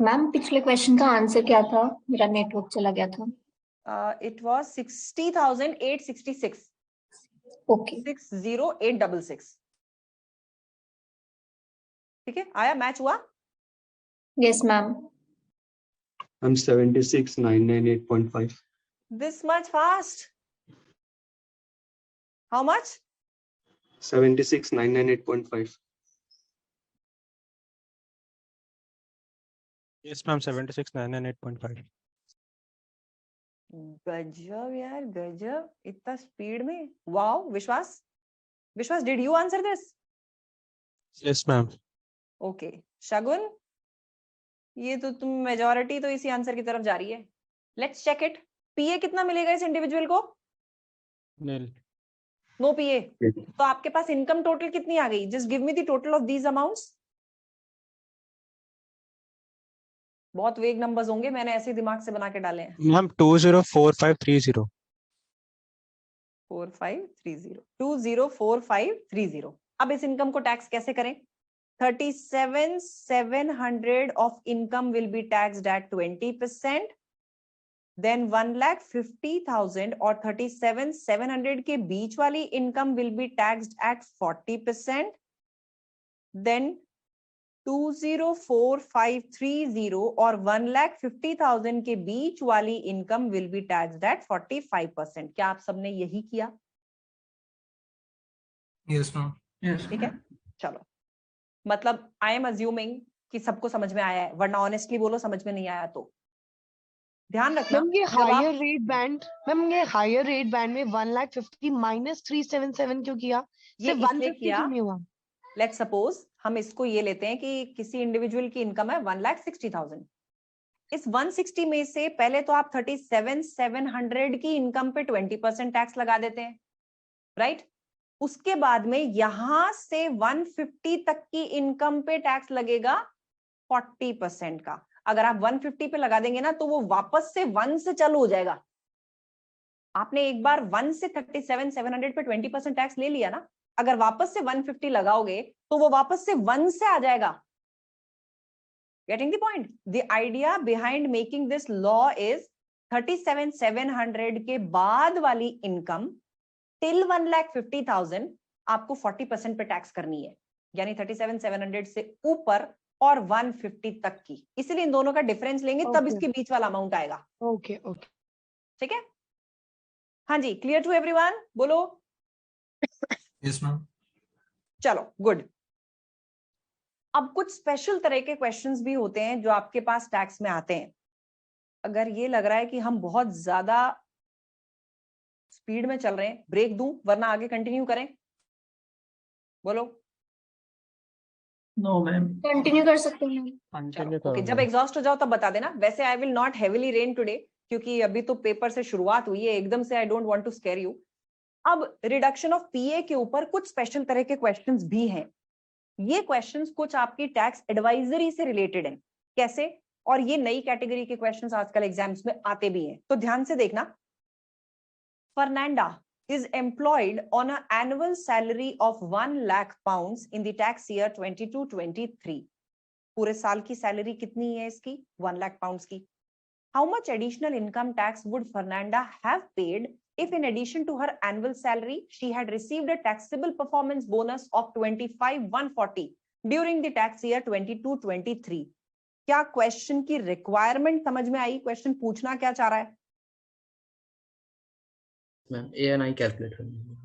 Ma'am पिछले क्वेश्चन का आंसर क्या था? मेरा नेटवर्क चला गया था। It was 60,866। ओके 60,866। ठीक है, आया? मैच हुआ? Yes ma'am. I'm 76,998.5. This much fast? How much? 76,998.5. Yes, ma'am. 76,998.5. गजब यार, गजब, इतना स्पीड में। Wow. Vishwas, Vishwas, did you answer this? Yes, ma'am. Okay Shagun, ये तो तुम मेजॉरिटी तो इसी आंसर की तरफ जा रही है। Let's check it. पीए कितना मिलेगा इस इंडिविजुअल को? Nil. नो पीए। तो आपके पास इनकम टोटल कितनी आ गई? Just give me the total of these amounts. बहुत वेग नंबर्स होंगे, मैंने ऐसे दिमाग से बना के डाले हैं। Ma'am, 204530. 4530 204530। अब इस इनकम को टैक्स कैसे करें? 37,700 of income will be taxed at 20%. Then 1,50,000 और 37,700 के बीच वाली income will be taxed at 40%. Then 204,530 और 1,50,000 के बीच वाली income will be taxed at 45%. क्या आप सबने यही किया? Yes, ma'am. Yes. ठीक है, चलो। मतलब आई एम अज्यूमिंग कि सबको समझ में आया है, वरना ऑनेस्टली बोलो समझ में नहीं आया तो। ध्यान रखना मैम ये जब आप हायर रेट बैंड, मैम ये हायर रेट बैंड में 1,50,000 माइनस 377 क्यों किया? ये सिर्फ इसलिए 150 किया, क्यों नहीं हुआ? लेट्स सपोज हम इसको ये लेते हैं कि किसी इंडिविजुअल की इनकम है 1,60,000। इस 160 में से पहले तो आप 37,700 की इनकम पे 20% टैक्स लगा देते हैं, राइट? उसके बाद में यहां से 150 तक की इनकम पे टैक्स लगेगा 40% का। अगर आप 150 पे लगा देंगे ना तो वो वापस से 1 से चालू हो जाएगा। आपने एक बार 1 से 37,700 पे 20% टैक्स ले लिया ना, अगर वापस से 150 लगाओगे तो वो वापस से 1 से आ जाएगा। Getting the point? The idea behind making this law is 37,700 के बाद वाली इनकम टिल 1,50,000 आपको 40% पे टैक्स करनी है, यानी 37,700 से ऊपर और 150 तक की। इसलिए इन दोनों का डिफरेंस लेंगे तब इसके बीच वाला अमाउंट आएगा। ओके ओके ठीक है? हाँ जी, क्लियर टू एवरीवन? बोलो। Yes, ma'am. चलो गुड। अब कुछ स्पेशल तरह के क्वेश्चंस भी होते हैं जो आपके पास टैक्स में आते हैं। अगर ये लग रहा है कि हम बहुत ज्यादा स्पीड में चल रहे हैं, ब्रेक दूं वरना आगे कंटिन्यू करें? बोलो। नो मैम, कंटिन्यू कर सकते हैं। Continue ओके, करो जब ma'am. एग्जॉस्ट हो जाओ तब बता देना। वैसे I will not heavily rain today, क्योंकि अभी तो पेपर से शुरुआत हुई है, एकदम से I don't want to scare you. अब रिडक्शन ऑफ पीए के ऊपर कुछ स्पेशल तरह के क्वेश्चंस भी हैं। ये क्वेश्चंस कुछ आपकी टैक्स एडवाइजरी से रिलेटेड हैं। कैसे? और ये नई कैटेगरी के क्वेश्चंस आजकल एग्जाम्स में आते भी हैं, तो ध्यान से देखना। Fernanda is employed on an annual salary of 1 lakh pounds in the tax year 22-23. पूरे साल की सैलरी कितनी है इसकी? 1 लाख पाउंड्स की। How much additional income tax would Fernanda have paid if in addition to her annual salary she had received a taxable performance bonus of 25,140 during the tax year 22-23? क्या question की requirement समझ में आई? Question पूछना क्या चाह रहा है? Ma'am ANI calculate करनी है।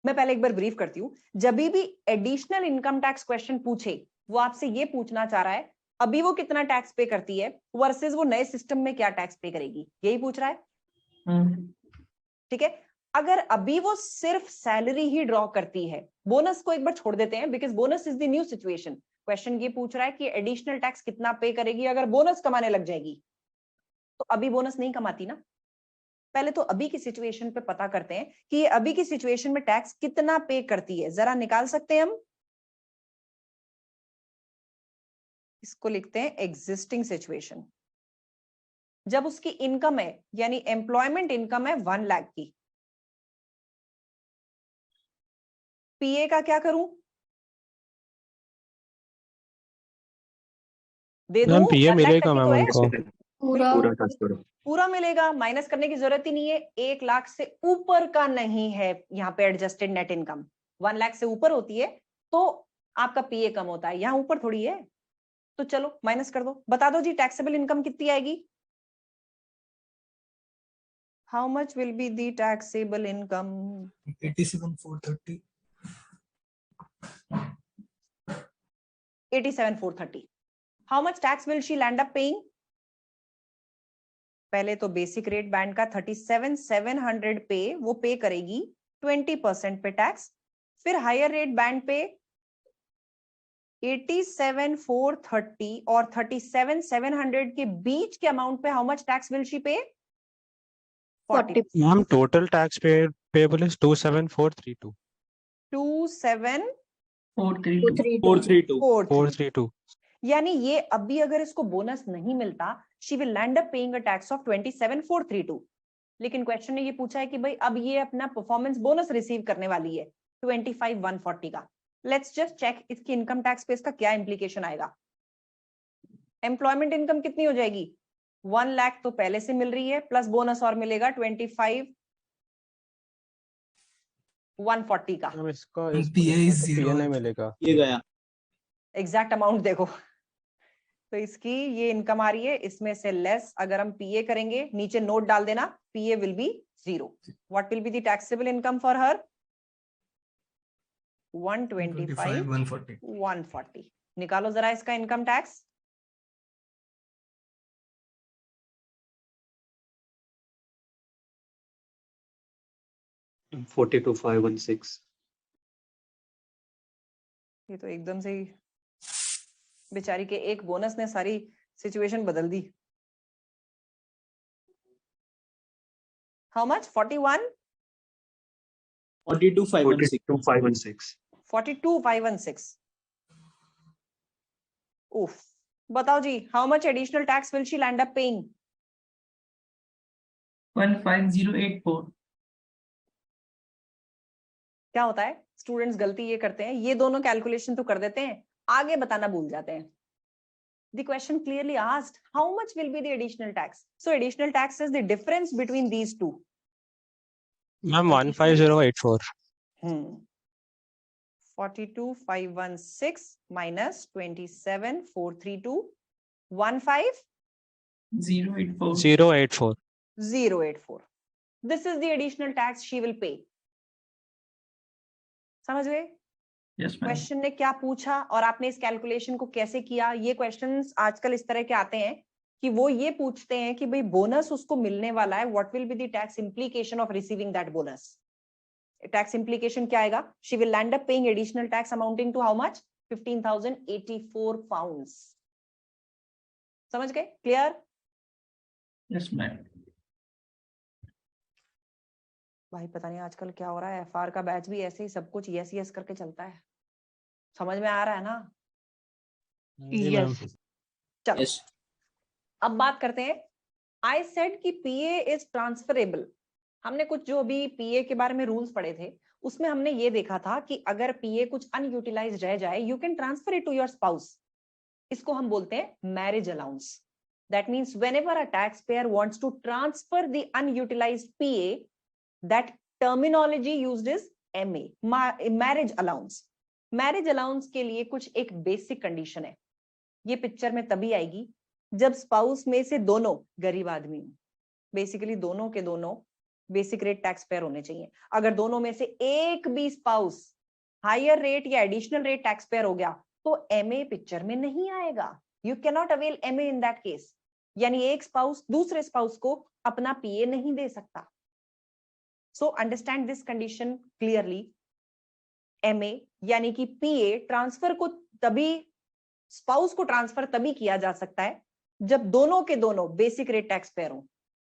मैं पहले एक बार ब्रीफ करती हूँ। जब भी एडिशनल इनकम टैक्स क्वेश्चन पूछे, वो आपसे ये पूछना चाह रहा है अभी वो कितना टैक्स पे करती है वर्सेस वो नए सिस्टम में क्या टैक्स पे करेगी, यही पूछ रहा है। ठीक है। अगर अभी वो सिर्फ सैलरी ही ड्रॉ करती है, बोनस को एक बार छोड़ देते हैं because bonus is the new situation. Question ये पूछ रहा है कि एडिशनल टैक्स कितना पे करेगी अगर बोनस कमाने लग जाएगी। तो अभी बोनस नहीं कमाती ना। पहले तो अभी की सिचुएशन पे पता करते हैं कि ये अभी की सिचुएशन में टैक्स कितना पे करती है। जरा निकाल सकते हैं हम, इसको लिखते हैं एग्जिस्टिंग सिचुएशन। जब उसकी इनकम है यानी एम्प्लॉयमेंट इनकम है 1 लाख की, पीए का क्या करूं? दे दूं? पीए 1 लाख मिलेगा तक ही मैम तो है। उनको। पूरा पूरा मिलेगा, माइनस करने की जरूरत ही नहीं है। 1 लाख से ऊपर का नहीं है यहाँ पे एडजस्टेड नेट इनकम। 1 लाख से ऊपर होती है तो आपका पीए कम होता है, यहाँ ऊपर थोड़ी है। तो चलो माइनस कर दो, बता दो जी टैक्सेबल इनकम कितनी आएगी? How much will be the taxable income? 87,430. 87,430. How much tax will she land up paying? पहले तो बेसिक रेट बैंड का 37,700 पे वो पे करेगी 20% पे टैक्स। फिर हायर रेट बैंड पे 87,430 और 37,700 के बीच के अमाउंट पे how much tax will she पे? 40. Ma'am total tax payable is 27,432। 27,432. यानी ये अभी अगर इसको बोनस नहीं मिलता, she will land up paying a tax of 27,432. लेकिन क्वेश्चन ने ये पूछा है कि भाई अब ये अपना परफॉर्मेंस बोनस रिसीव करने वाली है 25,140 का। लेट्स जस्ट चेक इसकी इनकम टैक्स पे इसका क्या इंप्लीकेशन आएगा। एम्प्लॉयमेंट इनकम कितनी हो जाएगी? 1 लाख तो पहले से मिल रही है, प्लस बोनस और मिलेगा 25,140 का। इसका PA नहीं मिलेगा। ये गया एग्जैक्ट अमाउंट देखो। तो इसकी ये इनकम आ रही है, इसमें से लेस अगर हम पीए करेंगे, नीचे नोट डाल देना, PA will be 0. What will be the taxable income for her? 125,140. निकालो जरा इसका इनकम टैक्स। $42,516. ये तो एकदम से ही बेचारी के एक बोनस ने सारी सिचुएशन बदल दी। How much? 41? 42,516. 42,516. उफ। बताओ जी, how much additional tax will she land up paying? 15,084. क्या होता है, स्टूडेंट्स गलती ये करते हैं, ये दोनों कैलकुलेशन तो कर देते हैं, आगे बताना भूल जाते हैं। The question clearly asked how much will be the additional tax. So additional tax is the difference between these two. Ma'am 15084। 42,516 minus 27,432. 15,084. 084। 084. This is the additional tax she will pay. समझ गए? क्वेश्चन ने क्या पूछा और आपने इस calculation को कैसे किया? ये क्वेश्चंस आजकल इस तरह के आते हैं कि वो ये पूछते हैं कि भाई बोनस उसको मिलने वाला है, what will be the tax implication of receiving that bonus. Tax implication क्या आएगा? She will land up paying additional tax amounting to how much? 15,084 pounds. समझ गए? क्लियर? Yes, ma'am. भाई पता नहीं आजकल क्या हो रहा है, एफआर का बैच भी ऐसे ही सब कुछ यस यस करके चलता है। समझ में आ रहा है ना? जी मैम। यस चलो अब बात करते हैं। आई सेड कि पीए इज ट्रांसफरेबल। हमने कुछ जो भी पीए के बारे में रूल्स पढ़े थे उसमें हमने ये देखा था कि अगर पीए कुछ अनयूटिलाइज्ड रह जाए you can transfer it to your spouse. इसको हम बोलते हैं marriage allowance. That means whenever a tax payer wants to transfer the unutilized PA, that terminology used is MA, marriage allowance. Marriage allowance के लिए कुछ एक बेसिक कंडीशन है, ये पिक्चर में तभी आएगी जब स्पाउस में से दोनों गरीब आदमी हो। बेसिकली दोनों के दोनों बेसिक रेट टैक्स पेयर होने चाहिए। अगर दोनों में से एक भी स्पाउस हायर रेट या एडिशनल रेट टैक्स पेयर हो गया तो एमए पिक्चर में नहीं आएगा। You can not avail MA in that case. यानी एक स्पाउस दूसरे स्पाउस को अपना पीए नहीं दे सकता। So understand this condition clearly. MA यानी कि पीए ट्रांसफर को तभी, स्पाउस को ट्रांसफर तभी किया जा सकता है जब दोनों के दोनों बेसिक रेट टैक्स पेयर हो,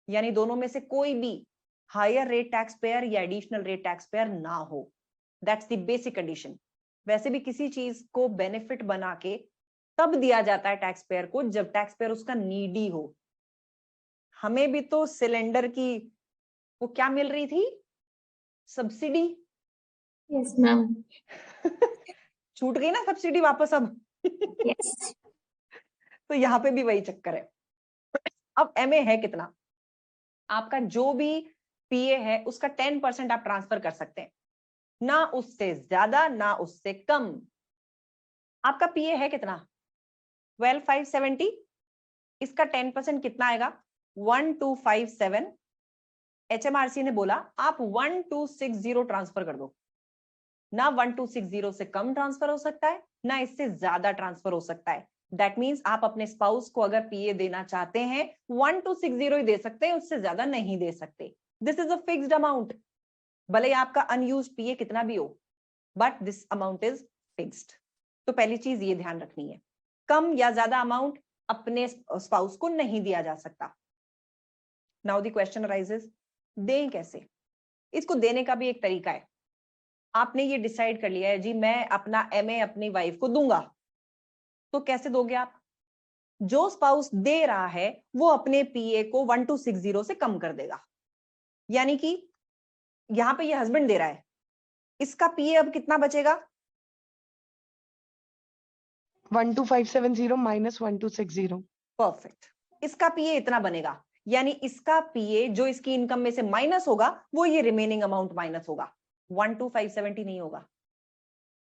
यानी दोनों में से कोई भी हायर रेट टैक्स पेयर या एडिशनल रेट टैक्स पेयर ना हो। That's the basic condition. वैसे भी किसी चीज को बेनिफिट बना के तब दिया जाता है टैक्स पेयर को जब टैक्स पेयर उसका नीडी हो। हमें भी तो सिलेंडर की वो क्या मिल रही थी, सब्सिडी। Yes ma'am. छूट गई ना सब्सिडी वापस अब। यस। तो यहाँ पे भी वही चक्कर है। अब एमए है कितना, आपका जो भी पीए है उसका 10% आप ट्रांसफर कर सकते हैं, ना उससे ज्यादा ना उससे कम। आपका पीए है कितना 12,570, इसका 10% कितना आएगा 1257। एचएमआरसी ने बोला आप 1260 ट्रांसफर कर दो। ना 1260 से कम ट्रांसफर हो सकता है ना इससे ज्यादा ट्रांसफर हो सकता है। दैट मीन्स आप अपने स्पाउस को अगर पीए देना चाहते हैं 1260 ही दे सकते हैं, उससे ज्यादा नहीं दे सकते। This is a fixed amount. भले ही आपका अनयूज्ड पीए कितना भी हो, but this amount is fixed. तो पहली चीज ये ध्यान रखनी है, कम या ज्यादा अमाउंट अपने स्पाउस को नहीं दिया जा सकता। नाउ द क्वेश्चन अराइजेस, दें कैसे? इसको देने का भी एक तरीका है। आपने ये डिसाइड कर लिया है जी मैं अपना एमए अपनी वाइफ को दूंगा, तो कैसे दोगे आप? जो स्पाउस दे रहा है वो अपने पीए को 1260 से कम कर देगा। यानी कि यहां पे ये हस्बैंड दे रहा है, इसका पीए अब कितना बचेगा 12570 माइनस 1260। परफेक्ट। इसका पीए इतना बनेगा, यानी इसका पीए जो इसकी इनकम में से माइनस होगा वो ये रिमेनिंग अमाउंट माइनस होगा, 12570 नहीं होगा।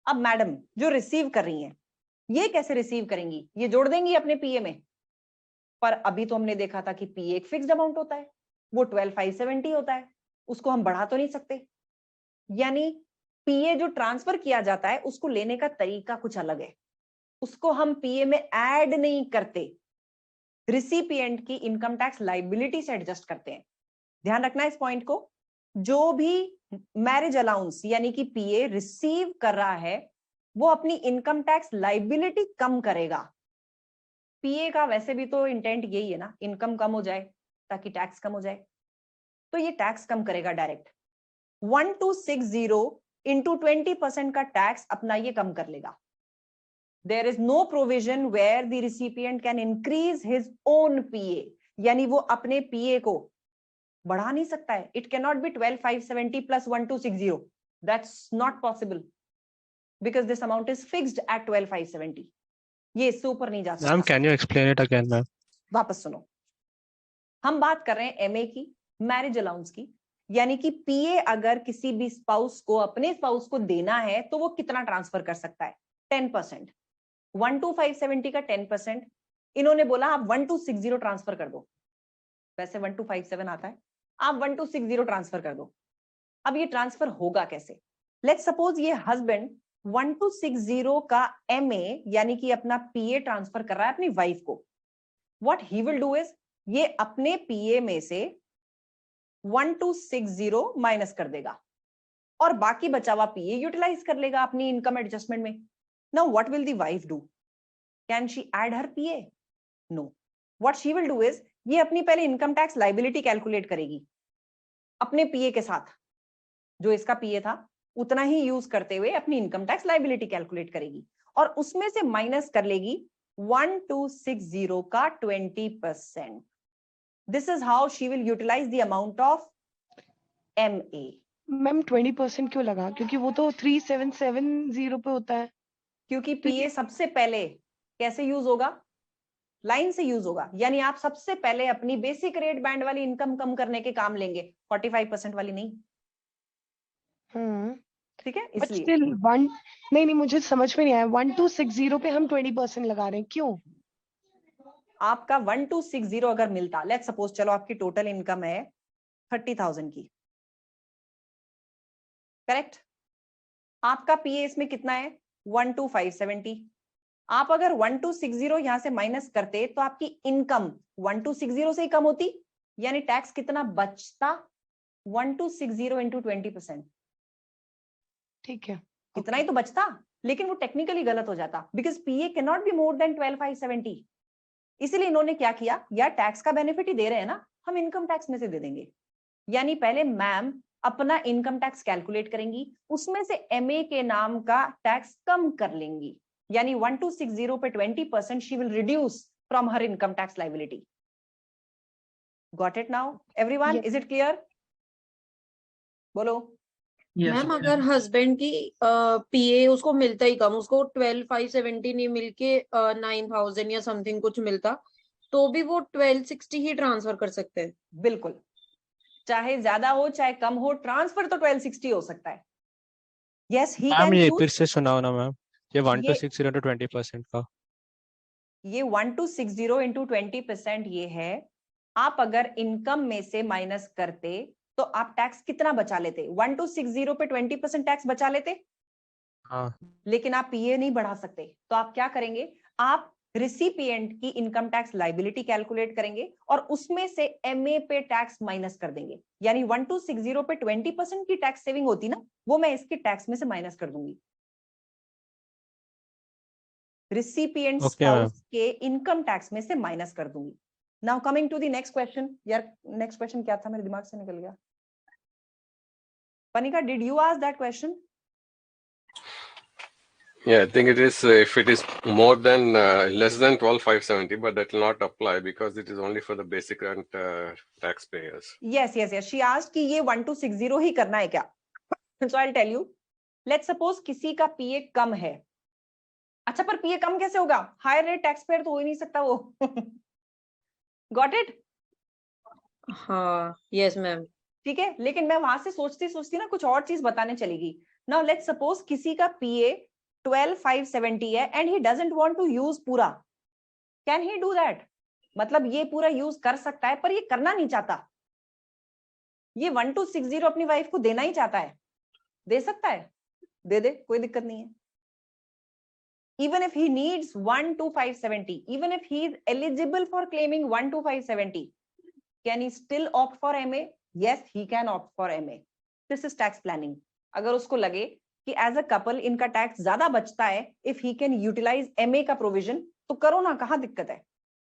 अब मैडम जो रिसीव कर रही हैं ये कैसे रिसीव करेंगी? ये जोड़ देंगी अपने पीए में। पर अभी तो हमने देखा था कि पीए एक फिक्स्ड अमाउंट होता है, वो 12,570 होता है, उसको हम बढ़ा तो नहीं सकते। यानी पीए जो ट्रांसफर किया जाता है उसको लेने का तरीका कुछ अलग है, उसको हम पीए में ऐड नहीं करते, रिसिपिएंट की इनकम टैक्स लाइबिलिटी से एडजस्ट करते हैं। ध्यान रखना इस पॉइंट को। जो भी मैरिज अलाउंस यानी कि पीए रिसीव कर रहा है वो अपनी इनकम टैक्स लाइबिलिटी कम करेगा। पीए का वैसे भी तो इंटेंट यही है ना, इनकम कम हो जाए ताकि टैक्स कम हो जाए, तो ये टैक्स कम करेगा डायरेक्ट। 1260 इंटू 20% का टैक्स अपना ये कम कर लेगा। There is no provision where the recipient can increase his own PA, यानी वो अपने PA को बढ़ा नहीं सकता है। It cannot be 12,570 plus 1260. That's not possible because this amount is fixed at 12,570. ये इससे ऊपर नहीं जा सकता। Ma'am can you explain it again ma'am? वापस सुनो, हम बात कर रहे हैं एमए की, मैरिज अलाउंस की। यानी कि पीए अगर किसी भी स्पाउस को अपने स्पाउस को देना है तो वो कितना ट्रांसफर कर सकता है 10%। 12,570 का 10%, इन्होंने बोला आप 1260 ट्रांसफर कर दो। वैसे 1257 आता है, आप 1260 ट्रांसफर कर दो। अब ये ट्रांसफर होगा कैसे? लेट्स सपोज ये हस्बैंड 1260 का एमए यानी कि अपना पीए ट्रांसफर कर रहा है अपनी वाइफ को। What he will do is ये अपने पीए में से 1260 माइनस कर देगा और बाकी बचा हुआ पीए यूटिलाइज कर लेगा अपनी इनकम एडजस्टमेंट में। Now what will the wife do? Can she add her PA? No. What she will do is ये अपनी पहले इनकम टैक्स लाइबिलिटी कैलकुलेट करेगी अपने पीए के साथ। जो इसका पीए था उतना ही यूज करते हुए अपनी इनकम टैक्स लाइबिलिटी कैलकुलेट करेगी और उसमें से माइनस कर लेगी 1260 का 20%. This is how she will utilize the amount of MA. Ma'am 20% क्यों लगा? क्योंकि वो तो 3770 पे होता है. क्योंकि पीए सबसे पहले कैसे यूज होगा? लाइन से यूज होगा, यानी आप सबसे पहले अपनी बेसिक रेट बैंड वाली इनकम कम करने के काम लेंगे, 45% वाली नहीं. ठीक है, बट इसलिए स्टिल नहीं, मुझे समझ में नहीं आया. 1260 पे हम 20% लगा रहे हैं, क्यों? आपका 1260 अगर मिलता, लेट्स सपोज, चलो आपकी टोटल इनकम है 30,000 की, करेक्ट? आपका पीए इसमें कितना है? 12,570. आप अगर 1260 यहां से माइनस करते तो आपकी इनकम 1260 से ही कम होती, यानी टैक्स कितना बचता? 1260 इंटू 20%. ठीक है, इतना ही तो बचता, लेकिन वो टेक्निकली गलत हो जाता because PA can not be more than 12,570. इसीलिए इन्होंने क्या किया, यार टैक्स का बेनिफिट ही दे रहे हैं ना, हम इनकम टैक्स में से दे देंगे. यानी पहले मैम अपना इनकम टैक्स कैलकुलेट करेंगी, उसमें से एमए के नाम का टैक्स कम कर लेंगी, यानी 1260 पे 20% she will reduce from her income tax liability. Got it now everyone? Is it clear? बोलो. मैम अगर हस्बैंड की पीए उसको मिलता ही कम, उसको 12,570 नहीं मिलके 9,000 या समथिंग कुछ मिलता, तो भी वो 1260 ही ट्रांसफर कर सकते हैं? बिल्कुल, चाहे ज्यादा हो चाहे कम हो, ट्रांसफर तो 1260 हो सकता है. यस, ही कैन ये चूज. फिर से सुनाओ ना मैम, ये 1260 into 20% का. ये 1260 इंटू 20% ये है. आप अगर इनकम में से माइनस करते तो आप टैक्स कितना बचा लेते? 1260 पे 20% टैक्स बचा लेते. हाँ. लेकिन आप पीए नहीं बढ़ा सकते, तो आप क्या करेंगे? आप रिसिपिएंट की इनकम टैक्स लाइबिलिटी कैलकुलेट करेंगे और उसमें से एमए पे टैक्स माइनस कर देंगे, यानी 1260 पे 20% की टैक्स सेविंग होती ना, वो मैं इसकी टैक्स में से माइनस कर दूंगी, रिसिपिएंट स्पाउस के इनकम टैक्स में से माइनस कर दूंगी. Now coming to the next question. यार नेक्स्ट क्वेश्चन क्या था, मेरे दिमाग से निकल गया. Panika, did you ask that question? Yeah, I think it is if it is more than less than 12,570, but that will not apply because it is only for the basic and taxpayers. Yes. She asked कि ये 1260 ही करना है क्या? So I'll tell you. Let's suppose किसी का पीए कम है. अच्छा, पर पीए कम कैसे होगा? हायर रेट टैक्स पेयर तो हो ही नहीं सकता वो. Got it? हाँ, यस मैम. ठीक है, लेकिन मैं वहां से सोचती ना कुछ और चीज बताने चलेगी. नाउ लेट्स सपोज किसी का पीए 12,570 है and he doesn't want to use पूरा. Can he do that? मतलब ये पूरा यूज कर सकता है पर ये करना नहीं चाहता. ये 1260 अपनी वाइफ को देना ही चाहता है, दे सकता है, दे दे, कोई दिक्कत नहीं है. Even if he needs 12,570, even if he is eligible for claiming 12,570, can he still opt for MA? Yes, he can opt for MA. This is tax planning. अगर उसको लगे कि as a couple इनका टैक्स ज्यादा बचता है, if he can utilize MA का provision, तो करो ना, कहाँ दिक्कत है?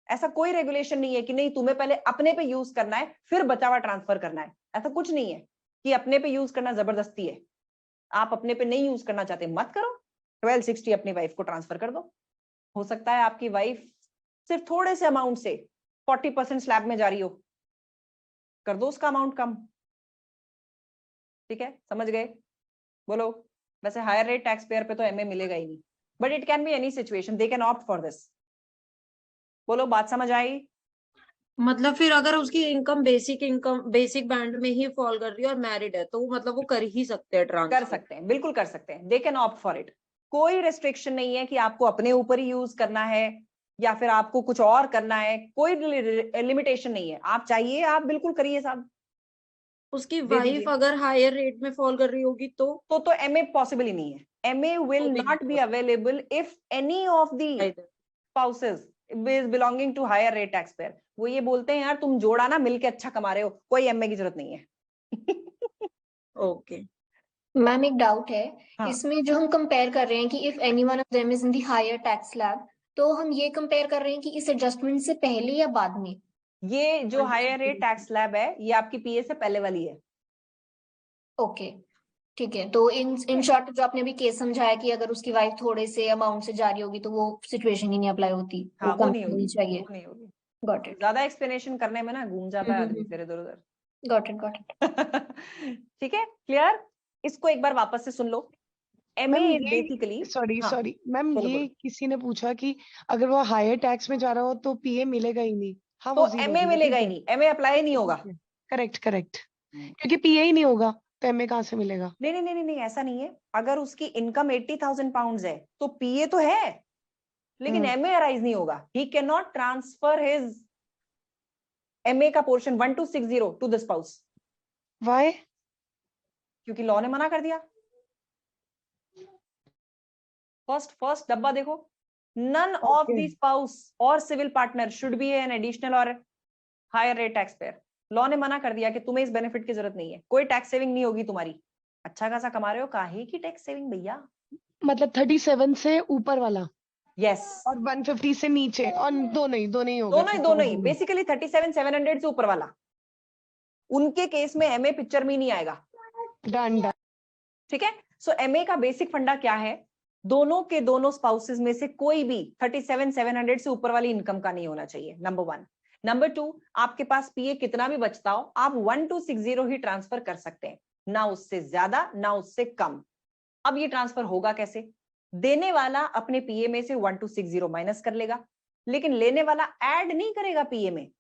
ऐसा कोई रेगुलेशन नहीं है कि नहीं तुम्हें पहले अपने पे यूज करना है फिर बचा हुआ ट्रांसफर करना है. ऐसा कुछ नहीं है कि अपने पे यूज करना जबरदस्ती है. आप अपने पे नहीं यूज करना चाहते, मत करो. 1260 अपनी वाइफ को ट्रांसफर कर दो. हो सकता है आपकी वाइफ सिर्फ थोड़े से अमाउंट से 40% स्लैब में जा रही हो, कर दो उसका अमाउंट कम. ठीक है, समझ गए? बोलो. वैसे हायर रेट टैक्स पेयर पे तो एमए मिलेगा ही नहीं, but it can be any situation, they can opt for this. बोलो, बात समझ आई? मतलब फिर अगर उसकी इनकम बेसिक बैंड में ही फॉल कर रही है और मैरिड है, तो मतलब वो कर ही सकते हैं ट्रांसफर? कर सकते हैं, बिल्कुल कर सकते हैं. They can opt for it. कोई रेस्ट्रिक्शन नहीं है कि आपको अपने ऊपर ही यूज करना है या फिर आपको कुछ और करना है. कोई लिमिटेशन नहीं है. आप चाहिए आप बिल्कुल करिए साहब. उसकी वाइफ अगर हायर रेट में फॉल कर रही होगी तो एमए पॉसिबल ही नहीं है. MA will not be available if any of the spouses is belonging to higher rate tax payer. वो ये बोलते हैं यार तुम जोड़ा ना मिलके अच्छा कमा रहे हो, कोई एमए की जरूरत नहीं है. ओके मैम, एक डाउट है. हाँ. इसमें जो हम कंपेयर कर रहे हैं कि if any one of them is in the higher tax slab, तो हम ये कंपेयर कर रहे हैं कि इस एडजस्टमेंट से पहले या बाद में? ये जो हायर रेट टैक्स स्लैब है ये आपकी पीए से पहले वाली है. ओके. ठीक है, तो इन शॉर्ट जो आपने अभी केस समझाया कि अगर उसकी वाइफ थोड़े से अमाउंट से जा रही होगी तो वो सिचुएशन ही नहीं अप्लाई होती, हाँ, वो वो कम नहीं होनी होगी, चाहिए। वो नहीं होगी। गॉट इट, ज्यादा एक्सप्लेनेशन करने में ना घूम जाता है आदमी फिर इधर उधर। Got it. ठीक है, क्लियर? इसको एक बार वापस से सुन लो। एमए मैम इज ये बेसिकली, सॉरी हाँ सॉरी मैम, बोलो ये बोलो। किसी ने पूछा कि अगर वो हायर टैक्स में जा रहा हो तो पीए मिलेगा ही नहीं। हाँ, तो वो जीरो एमए होगा, मिलेगा ठीक ही है। नहीं, एमए अप्लाई नहीं होगा। करेक्ट करेक्ट, क्योंकि पीए ही नहीं होगा तो एमए कहाँ से मिलेगा? नहीं नहीं नहीं नहीं नहीं, ऐसा नहीं है। अगर उसकी इनकम 80,000 पाउंड है तो पीए तो है, लेकिन एमए अराइज नहीं होगा। He can not transfer his MA का portion 1260 to the spouse. Why? क्योंकि लॉ ने मना कर दिया। फर्स्ट डब्बा देखो, none of the spouse or civil partner should be an additional or higher rate taxpayer. Law ने मना कर दिया कि तुम्हें इस बेनिफिट की जरूरत नहीं है, कोई टैक्स सेविंग नहीं होगी तुम्हारी। अच्छा खासा कमा रहे हो, काहे की टैक्स सेविंग भैया? मतलब 37 से ऊपर वाला यस, और 150 से नीचे, और दो नहीं होगा दोनों ही फिर तो दोनों ही वो बेसिकली 37,700 से ऊपर वाला। उनके केस में एमए पिक्चर में ही नहीं आएगा। Done done. ठीक है, सो एमए का बेसिक फंडा क्या है? दोनों के दोनों स्पाउसेस में से कोई भी 37,700 से ऊपर वाली इनकम का नहीं होना चाहिए, नंबर 1। नंबर 2, आपके पास पीए कितना भी बचता हो, आप 1260 ही ट्रांसफर कर सकते हैं, ना उससे ज्यादा ना उससे कम। अब ये ट्रांसफर होगा कैसे? देने वाला अपने पीए में से 1260 माइनस कर लेगा, लेकिन लेने वाला ऐड नहीं करेगा पीए में,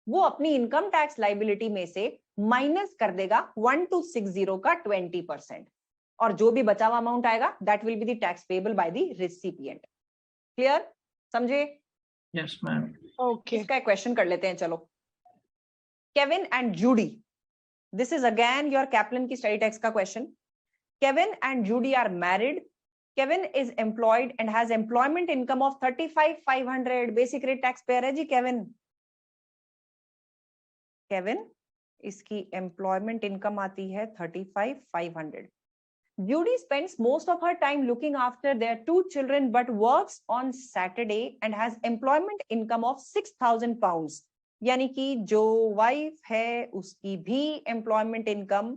वो अपनी इनकम टैक्स लाइबिलिटी में से माइनस कर देगा 1260 का 20%, और जो भी बचा हुआ अमाउंट आएगा that will be the tax payable by the recipient. Clear? समझे? Yes ma'am. ओके, इसका एक क्वेश्चन कर लेते हैं, चलो। Kevin and Judy, this is again your Kaplan की स्टडी टैक्स का question. Kevin and Judy are married. Kevin is employed and has employment income of 35,500। Basic rate tax payer है जी केविन। केविन, इसकी employment income आती है 35,500। Judy spends most of her time looking after their 2 children but works on Saturday and has employment income of 6,000 pounds. यानी कि जो wife है उसकी भी employment income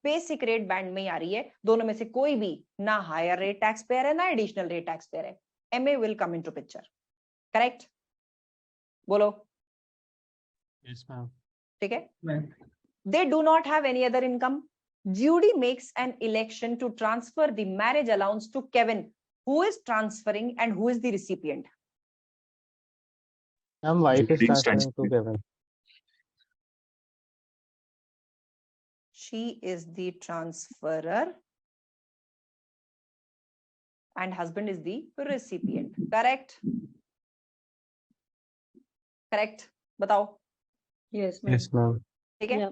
basic rate band में आ रही है। दोनों में से कोई भी ना हायर रेट टैक्स पेयर है ना एडिशनल रेट टैक्स पेयर है। MA will come into picture. Correct? बोलो। Yes ma'am. ठीक है, ma'am they do not have any other income. Judy makes an election to transfer the marriage allowance to Kevin, who is transferring and who is the recipient. Ma'am wife is transferring to Kevin. She is the transferer and husband is the recipient. Correct? Correct? बताओ। Yes yes ma'am. ठीक है,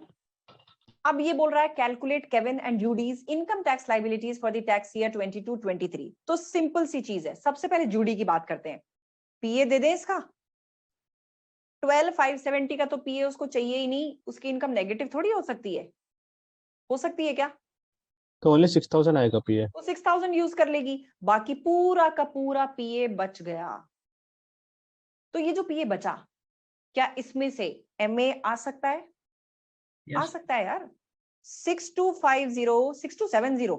अब ये बोल रहा है calculate Kevin and Judy's income tax liabilities for the tax year 22-23। तो simple सी चीज है, सबसे पहले जूडी की बात करते हैं। पीए दे दें इसका 12,570 का, तो पीए उसको चाहिए ही नहीं, उसकी इनकम नेगेटिव थोड़ी हो सकती है। हो सकती है क्या? तो ओनली 6,000 आएगा पीए। तो 6,000 यूज कर लेगी, बाकी पूरा का पूरा पीए बच गया। तो ये जो पीए बचा, क्या इसमें से एमए आ सकता है? आ सकता है यार। 6250 6270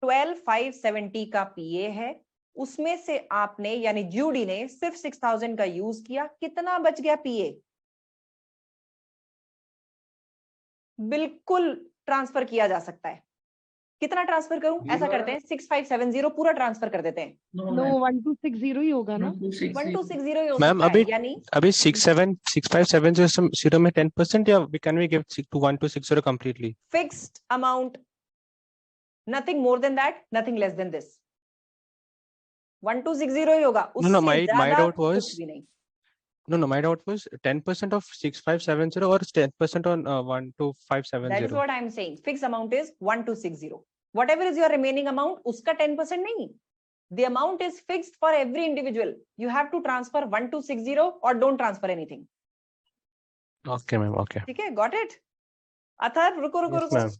12,570 का पीए है, उसमें से आपने यानी जूडी ने सिर्फ 6,000 का यूज किया, कितना बच गया पीए? बिल्कुल ट्रांसफर किया जा सकता है। कितना ट्रांसफर करूं? ऐसा करते हैं 6570 पूरा ट्रांसफर कर देते हैं। नो 1260 ही होगा ना? 1260 ही हो मैम सकता अभी है, यानी अभी 6570 में 10% या can we give to 1260 completely? Fixed amount, nothing more than that, nothing less than this. 1260 ही होगा, No, no, उससे my ज्यादा doubt was कुछ भी नहीं। no, my doubt was 10% of 6570 or 10% on That is 12,570. what I am saying. Fixed amount is 1260. Whatever is your remaining amount, उसका 10% नहीं। The amount is fixed for every individual. You have to transfer 1260 or don't transfer anything. Okay, ma'am. Okay. ठीक है, got it? Athar रुको रुको Yes, रुको, ma'am.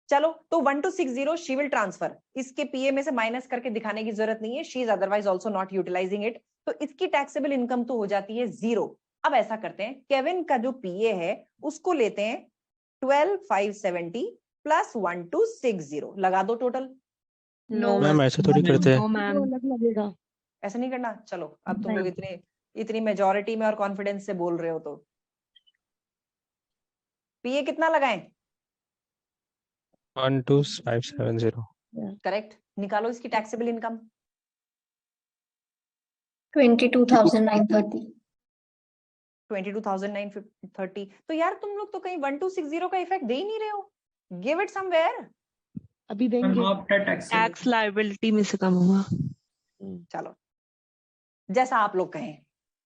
चलो तो 1260 she will transfer. इसके पीए में से माइनस करके दिखाने की जरूरत नहीं है, she is otherwise also not utilizing it. तो इसकी टैक्सेबल इनकम तो हो जाती है 0। अब ऐसा करते हैं, केविन का जो पीए है उसको लेते हैं 12,570 प्लस 1260 लगा दो टोटल। नो मैम ऐसे थोड़ी करते हैं। तो अलग लगेगा। ऐसा नहीं करना। चलो अब तुम लोग इतनी मेजोरिटी में और कॉन्फिडेंस से बोल रहे हो तो पीए कितना लगाएं? 12,570। करेक्ट। निकालो इसकी टैक्सेबल इनकम। 22,930। 22,930। तो यार तुम लोग तो कहीं 1260 का इफेक्ट दे ही नहीं रहे हो। Give it somewhere. अभी देंगे। आफ्टर टैक्स टैक्स लायबिलिटी में से कम होगा। चलो जैसा आप लोग कहें।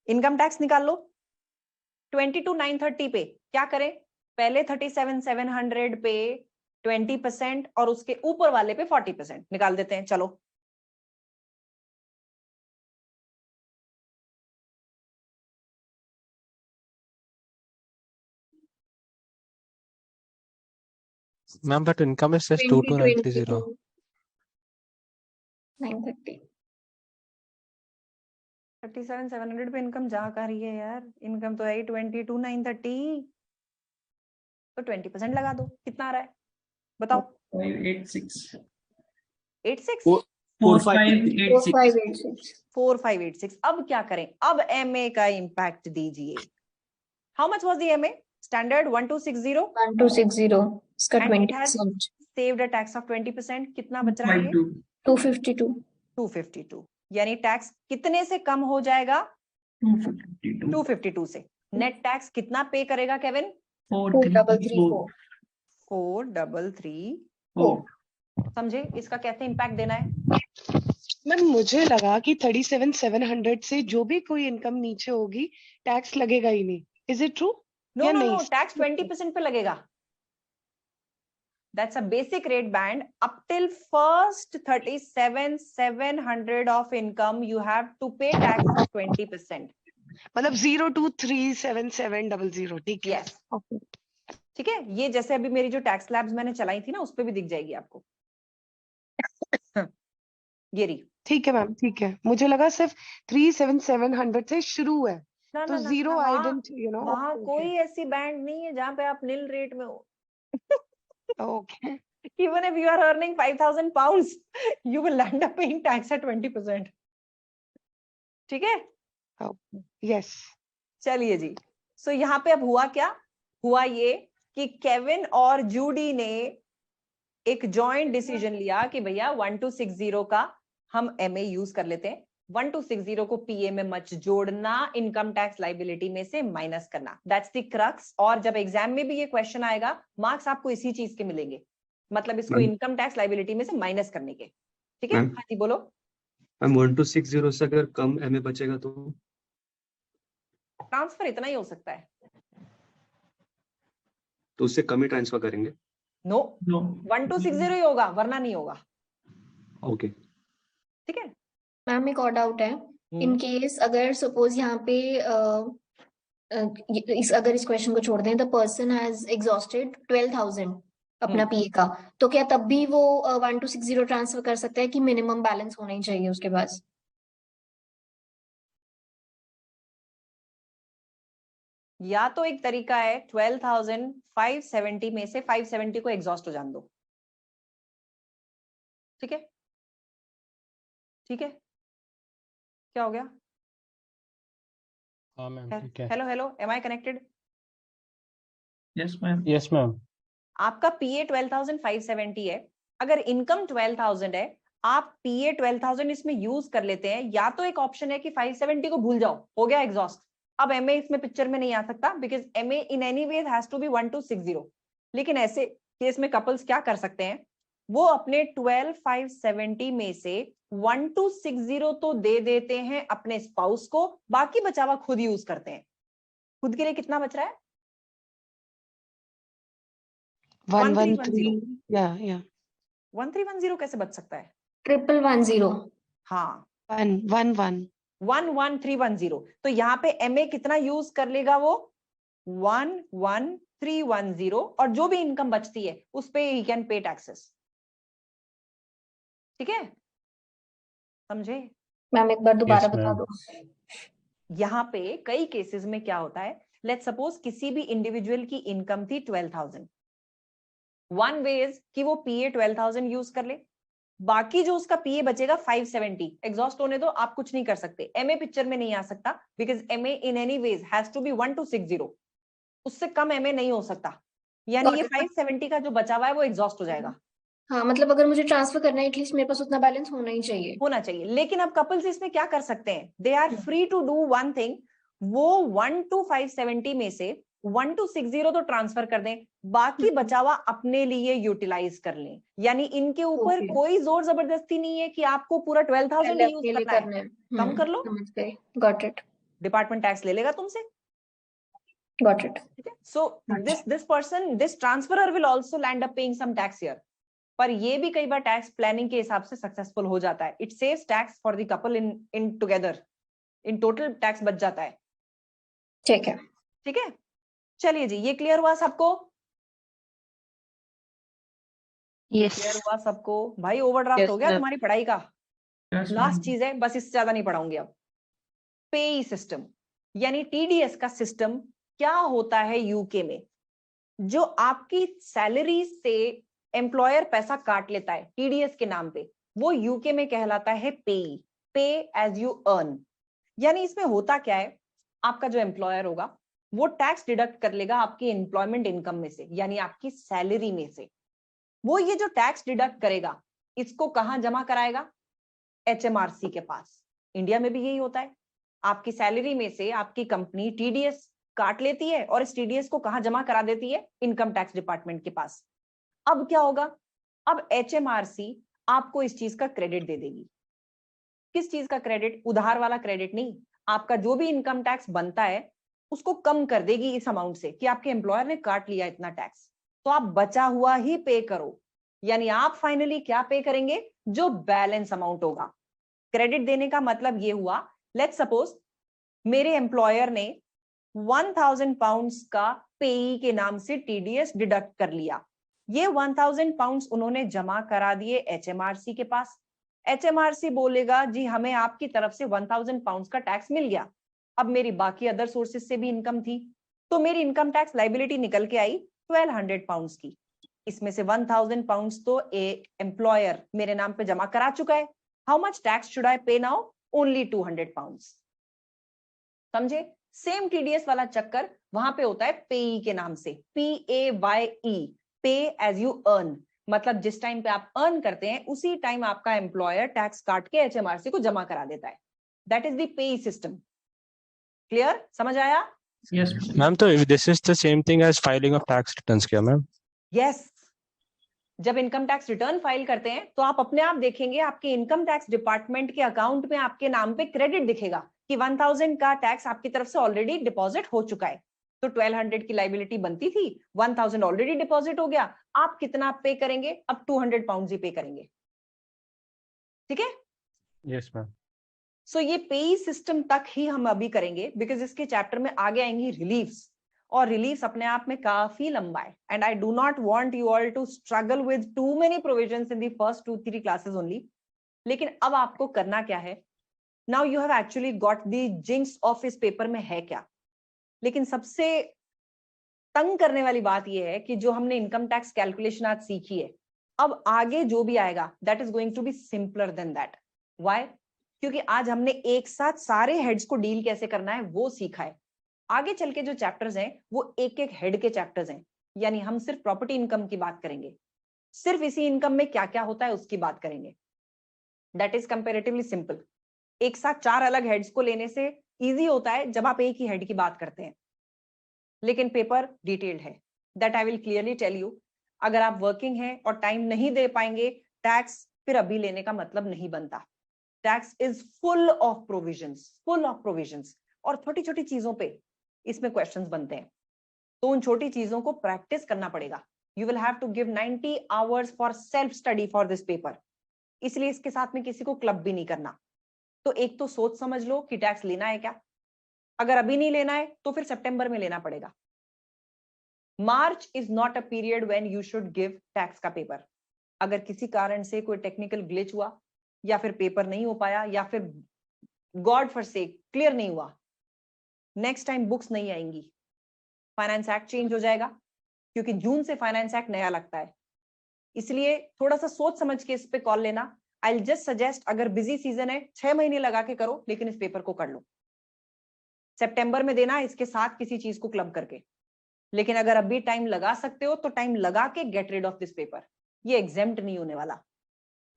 इनकम टैक्स निकाल लो। 22,930 पे क्या करें? पहले 37,700 पे 20% और उसके ऊपर वाले पे 40% निकाल देते हैं। चलो ma'am but income is just 22,930। 930। 37,700 पे इनकम जा कर रही है यार। इनकम तो है ही 22,930। तो 20% लगा दो। कितना आ रहा है बताओ? 586 86 4586 4586। अब क्या करें? अब एमए का इंपैक्ट दीजिए। How much was the MA? Standard 1260 1260 इसका and it has 20%। saved a tax of 20%। कितना बच रहा है ये? 252। 252। यानी टैक्स कितने से कम हो जाएगा? 252 से। नेट टैक्स कितना पे करेगा केविन? 4334। 4334। समझे इसका कैसे इंपैक्ट देना है? मैम मुझे लगा कि 37,700 से जो भी कोई इनकम नीचे होगी टैक्स लगेगा ही नहीं। Is it true? नो या नो नहीं? नो, टैक्स 20% पे लगेगा। That's a basic rate band. Up till first 37,700 of income, you have to pay tax of 20%. मतलब 0237700। ठीक है। Yes. ठीक है। ये जैसे अभी मेरी जो टैक्स लैब्स मैंने चलाई थी ना, उस पे भी दिख जाएगी आपको। ये रही। ठीक है मैम, ठीक है। मुझे लगा सिर्फ 37,700 से शुरू है। ना तो ना ना, जीरो आई वहाँ डिडंट यू नो। वहाँ कोई ऐसी बैंड नहीं है जहाँ पे आप नील रेट में हो। Okay. Even if you are earning 5,000 pounds, you will end up paying tax at 20%. ठीक है? यस। चलिए जी। सो यहाँ पे अब हुआ क्या? हुआ ये कि केविन और जूडी ने एक जॉइंट डिसीजन लिया कि भैया 1260 का हम एमए यूज कर लेते हैं। 1260 को पीए में मत जोड़ना, इनकम टैक्स लाइबिलिटी में से माइनस करना। That's the crux. और जब एग्जाम में भी ये क्वेश्चन आएगा, मार्क्स आपको इसी चीज के मिलेंगे। मतलब इसको इनकम टैक्स लाइबिलिटी में से माइनस करने के। ठीक है? हाँ जी बोलो। मैम 1260 से अगर कम एमए बचेगा तो ट्रांसफर इतना ही हो सकता है। तो उससे कम ही ट्रांसफर करेंगे। नो 1260 ही होगा, वरना नहीं होगा। ओके ठीक है। मैम एक और डाउट है। इन केस अगर सपोज यहाँ पे अगर इस क्वेश्चन को छोड़ दें, द पर्सन हैज एग्जॉस्टेड 12,000 अपना पीए का, तो क्या तब भी वो 1260 ट्रांसफर कर सकता है कि मिनिमम बैलेंस होना ही चाहिए उसके पास? या तो एक तरीका है 12,570 में से 570 को एग्जॉस्ट हो जाने दो। ठीक है? ठीक है? क्या हो गया? हाँ मैम ठीक है। Hello hello, am I connected? Yes ma'am. Yes ma'am. आपका पीए 12,570 है। अगर इनकम 12,000 है, आप पीए 12,000 इसमें यूज कर लेते हैं। या तो एक ऑप्शन है कि 570 को भूल जाओ, हो गया एग्जॉस्ट। अब एमए इसमें पिक्चर में नहीं आ सकता, because MA in any way has to be 1260। लेकिन ऐसे केस में कपल्स क्या कर सकते हैं, वो अपने 12,570 में से 1260 तो दे देते हैं अपने स्पाउस को, बाकी बचा हुआ खुद यूज करते हैं। खुद के लिए कितना बच रहा है? 113। या 1310 कैसे बच सकता है? 1110। हाँ 11310। तो यहाँ पे एमए कितना यूज कर लेगा वो? 11310। और जो भी इनकम बचती है उस पे ही कैन पे टैक्सेस। ठीक है? समझे? मैम एक बार दोबारा बता दो। यहाँ पे कई केसेस में क्या होता है, लेट्स सपोज किसी भी इंडिविजुअल की इनकम थी 12,000, वन वे इज कि वो पीए 12,000 यूज कर ले, बाकी जो उसका पीए बचेगा 570 एग्जॉस्ट होने दो, आप कुछ नहीं कर सकते। एमए पिक्चर में नहीं आ सकता because MA in any ways has to be 1260, उससे कम एमए नहीं हो सकता, यानी ये 570 का जो बचा हुआ है वो एग्जॉस्ट हो जाएगा। हाँ, मतलब अगर मुझे ट्रांसफर करना है एटलीस्ट मेरे पास उतना बैलेंस होना ही चाहिए। होना चाहिए, लेकिन अब कपल्स इसमें क्या कर सकते हैं, they are free to do one thing, वो 1 to 570 में से 1 to 60 तो ट्रांसफर कर दें, बाकी बचा हुआ अपने लिए यूटिलाइज कर लें। यानी इनके ऊपर कोई जोर जबरदस्ती नहीं है कि आपको पूरा 12,000 ही यूज करना है, कम कर लो, समझ गए, गॉट इट, डिपार्टमेंट टैक्स ले लेगा तुमसे, got it. So this person, this transferor will also land up paying some tax here, पर ये भी कई बार टैक्स प्लानिंग के हिसाब से सक्सेसफुल हो जाता है। It saves tax for the couple in together, in total tax बच जाता है। ठीक है, ठीक है, चलिए जी, ये क्लियर हुआ सबको? Yes. क्लियर हुआ सबको? भाई ओवरड्राफ्ट हो गया तुम्हारी पढ़ाई का। लास्ट चीज है, बस इससे ज्यादा नहीं पढ़ाऊंगी अब। पे सिस्टम यानी टीडीएस का सिस्टम क्या होता है यूके में? जो आपकी सैलरी से एम्प्लॉयर पैसा काट लेता है टीडीएस के नाम पे, वो यूके में कहलाता है पे एज यू अर्न। यानी इसमें होता क्या है, आपका जो एम्प्लॉयर होगा वो टैक्स डिडक्ट कर लेगा आपकी एम्प्लॉयमेंट इनकम में से, यानी आपकी सैलरी में से। वो ये जो टैक्स डिडक्ट करेगा इसको कहां जमा कराएगा? एचएमआरसी के पास। इंडिया में भी यही होता है, आपकी सैलरी में से आपकी कंपनी टीडीएस काट लेती है और इस टीडीएस को कहां जमा करा देती है? इनकम टैक्स डिपार्टमेंट के पास। अब क्या होगा, अब एचएमआरसी आपको इस चीज का क्रेडिट दे देगी। किस चीज का क्रेडिट? उधार वाला क्रेडिट नहीं, आपका जो भी इनकम टैक्स बनता है उसको कम कर देगी इस अमाउंट से कि आपके एम्प्लॉयर ने काट लिया इतना टैक्स, तो आप बचा हुआ ही पे करो। यानी आप फाइनली क्या पे करेंगे? जो बैलेंस अमाउंट होगा। क्रेडिट देने का मतलब ये हुआ, लेट्स सपोज मेरे एम्प्लॉयर ने 1,000 पाउंड्स का पेई के नाम से टीडीएस डिडक्ट कर लिया। ये 1,000 पाउंड्स उन्होंने जमा करा दिए एचएमआरसी के पास। एचएमआरसी बोलेगा जी हमें आपकी तरफ से 1,000 पाउंड्स का टैक्स मिल गया। अब मेरी बाकी अदर सोर्सेज से भी इनकम थी, तो मेरी इनकम टैक्स लाइबिलिटी निकल के आई 1,200 पाउंड्स की। इसमें से 1,000 पाउंड्स तो एम्प्लॉयर मेरे नाम पे जमा करा चुका है। How much tax should I पे नाउ? Only 200 pounds. समझे? सेम टीडीएस वाला चक्कर वहां पे होता है पेई के नाम से, PAYE, पे एज यू अर्न। मतलब जिस टाइम पे आप अर्न करते हैं उसी टाइम आपका एम्प्लॉयर टैक्स काट के एचएमआरसी को जमा करा देता है। That is the pay system. Clear? समझ आया? Yes. मैम तो this is the same thing as filing of tax returns क्या मैम? यस। जब इनकम टैक्स रिटर्न फाइल करते हैं तो आप अपने आप देखेंगे आपके इनकम टैक्स डिपार्टमेंट के अकाउंट में आपके नाम पे क्रेडिट दिखेगा कि 1,000 का टैक्स आपकी तरफ से ऑलरेडी डिपॉजिट हो चुका है। तो 1,200 की लाइबिलिटी बनती थी, 1,000 ऑलरेडी डिपॉजिट हो गया। आप कितना पे करेंगे? अब 200 पाउंड ही पे करेंगे। ठीक है? Yes ma'am. सो ये पे सिस्टम तक ही हम अभी करेंगे, बिकॉज इसके चैप्टर में आगे आएंगी रिलीफ्स, और रिलीफ्स अपने आप में काफी लंबा है। And I do not want you all to struggle with too many provisions in the first 2-3 classes only. लेकिन अब आपको करना क्या है? Now you have actually got the jinx of इस पेपर में है क्या। लेकिन सबसे तंग करने वाली बात यह है कि जो हमने इनकम टैक्स कैलकुलेशन आज सीखी है, अब आगे जो भी आएगा that is going to be simpler than that. Why? क्योंकि आज हमने एक साथ सारे हेड्स को डील कैसे करना है वो सीखा है। आगे चल के जो चैप्टर्स हैं वो एक एक हेड के चैप्टर्स हैं। यानी हम सिर्फ प्रॉपर्टी इनकम की बात करेंगे, सिर्फ इसी इनकम में क्या क्या होता है उसकी बात करेंगे। That is comparatively simple. एक साथ 4 अलग हेड्स को लेने से इजी होता है जब आप एक ही हेड की बात करते हैं, लेकिन पेपर डिटेल्ड है। That I will clearly tell you. अगर आप वर्किंग हैं और टाइम नहीं दे पाएंगे टैक्स, फिर अभी लेने का मतलब नहीं बनता। Tax is full of provisions, और छोटी छोटी चीजों पे इसमें क्वेश्चंस बनते हैं। तो उन छोटी चीजों को प्रैक्टिस करना पड़ेगा। You will have to give 90 hours for self study for this paper. इसलिए इसके साथ में किसी को क्लब भी नहीं करना। तो एक तो सोच समझ लो कि टैक्स लेना है क्या। अगर अभी नहीं लेना है तो फिर सितंबर में लेना पड़ेगा। March is not a period when you should give tax का पेपर। अगर किसी कारण से कोई टेक्निकल ग्लिच हुआ, या फिर पेपर नहीं हो पाया, या फिर गॉड फॉरसेक क्लियर नहीं हुआ, नेक्स्ट टाइम बुक्स नहीं आएंगी। फाइनेंस एक्ट चेंज हो जाएगा, क्योंकि जून से फाइनेंस एक्ट नया लगता है। इसलिए थोड़ा सा सोच समझ के इस पे कॉल लेना। आई जस्ट सजेस्ट, अगर बिजी सीजन है 6 महीने लगा के करो, लेकिन इस पेपर को कर लो। सितंबर में देना इसके साथ किसी चीज को क्लब करके, लेकिन अगर अभी टाइम लगा सकते हो तो टाइम लगा के get rid of this paper. ये एग्जेम्प्ट नहीं होने वाला।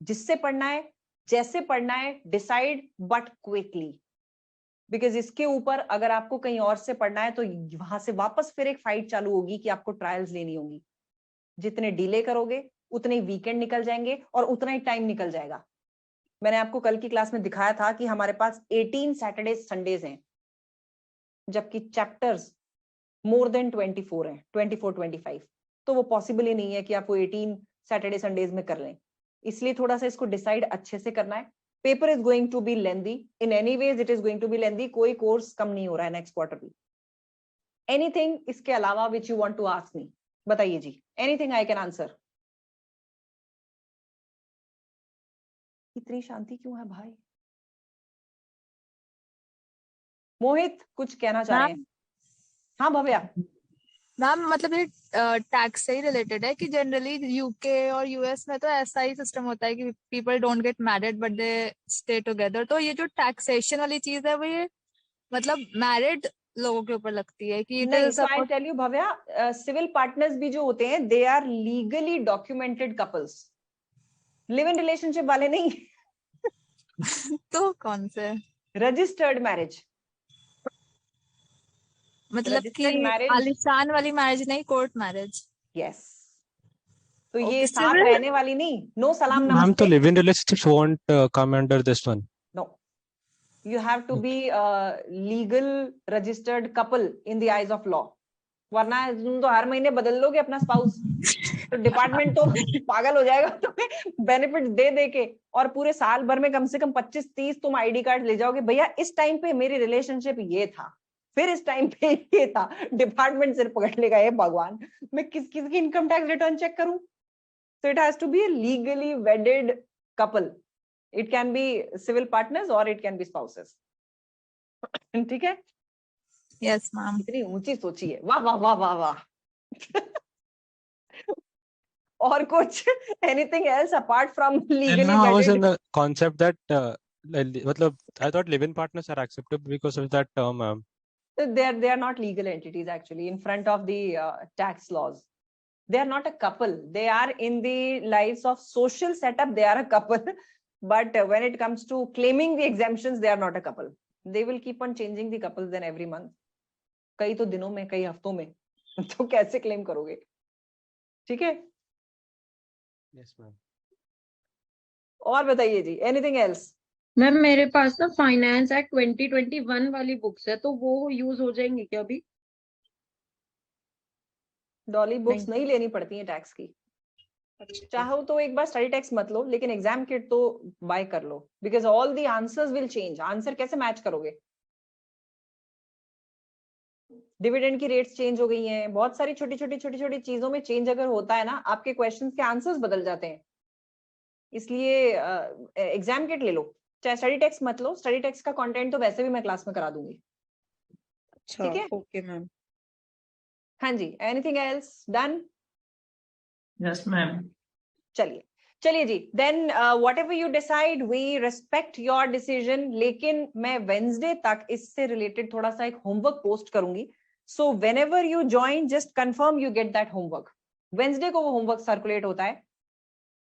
जिससे पढ़ना है, जैसे पढ़ना है, डिसाइड बट क्विकली, बिकॉज इसके ऊपर अगर आपको कहीं और से पढ़ना है तो वहां से वापस फिर एक फाइट चालू होगी कि आपको ट्रायल्स लेनी होगी। जितने डिले करोगे उतने ही वीकेंड निकल जाएंगे और उतना ही टाइम निकल जाएगा। मैंने आपको कल की क्लास में दिखाया था कि हमारे पास 18 सैटरडे संडेज हैं, जबकि चैप्टर्स मोर देन 24 हैं, 24-25। तो वो पॉसिबल ही नहीं है कि आप वो 18 सैटरडे संडेज में कर लें। इसलिए थोड़ा सा इसको डिसाइड अच्छे से करना है। Paper is going to be lengthy, in any ways it is going to be lengthy. कोई कोर्स कम नहीं हो रहा है नेक्स्ट क्वार्टर भी। एनीथिंग इसके अलावा which you want to ask me, बताइए जी। Anything I can answer. इतनी शांति क्यों है भाई? मोहित कुछ कहना चाह रहे हैं? हाँ भव्या। मैम मतलब ये टैक्स से ही रिलेटेड है कि जनरली यूके और यूएस में तो ऐसा ही सिस्टम होता है कि people don't get married but they stay together. तो ये जो टैक्सेशन वाली चीज है वो ये मतलब मैरिड लोगों के ऊपर लगती है कि नहीं, so I tell you Bhavya, civil partners भी जो होते हैं they are legally documented couples, live in relationship वाले नहीं। तो कौन से? Registered marriage. मतलब कि आलिशान वाली मैरिज नहीं, कोर्ट मैरिज। यस। तो ये साथ रहने वाली नहीं, नो सलाम मैम नमस्ते। तो live in relationships won't come under this one. No, you have to be a legal registered couple in the eyes of law, वरना तुम तो हर महीने बदल लोगे अपना स्पाउस, तो डिपार्टमेंट तो पागल हो जाएगा तुम्हें बेनिफिट दे दे के, और पूरे साल भर में कम से कम 25-30 तुम आईडी कार्ड ले जाओगे। भैया इस टाइम पे मेरी रिलेशनशिप ये था, फिर इस टाइम पे ये था, डिपार्टमेंट सिर पकड़ लेगा। ये भगवान, मैं किस किस की इनकम टैक्स रिटर्न चेक करूं? So it has to be a legally wedded couple. It can be civil partners or it can be spouses. ठीक है? Yes, ma'am. इतनी ऊंची सोची है, वाह वाह वाह वाह वाह। और कुछ? Anything else apart from legally And I was in wedded? the concept that मतलब I thought live-in partners are accepted because of that term. They are not legal entities actually in front of the tax laws. They are not a couple. They are in the lives of social setup. They are a couple, but when it comes to claiming the exemptions, they are not a couple. They will keep on changing the couples then every month. कई तो दिनों में, कई हफ्तों में, तो कैसे claim करोगे? ठीक है? Yes, ma'am. और बताइए जी, anything else? मैम मेरे पास ना फाइनेंस एक्ट 2021 वाली बुक्स है, तो वो यूज हो जाएंगी क्या अभी? डॉली बुक्स नहीं लेनी पड़ती है टैक्स की। चाहो तो एक बार स्टडी टैक्स मत लो, लेकिन एग्जाम किट तो बाय कर लो, because all the answers will change. Answer कैसे मैच करोगे? डिविडेंड की रेट्स चेंज हो गई हैं, बहुत सारी छोटी छोटी चीजों में चेंज अगर होता है ना, आपके क्वेश्चंस के आंसर्स बदल जाते हैं। इसलिए एग्जाम किट ले लो, चाहे स्टडी टैक्स मत लो। स्टडी टैक्स का कंटेंट तो वैसे भी मैं क्लास में करा दूंगी। अच्छा, ठीक है? Okay ma'am. हाँ जी, anything else? Done? Yes ma'am. चलिए जी, then whatever you decide we respect your decision. लेकिन मैं वेंसडे तक इससे रिलेटेड थोड़ा सा एक होमवर्क पोस्ट करूंगी, so when ever you join just confirm you get that homework. Wednesday को वो होमवर्क सर्कुलेट होता है,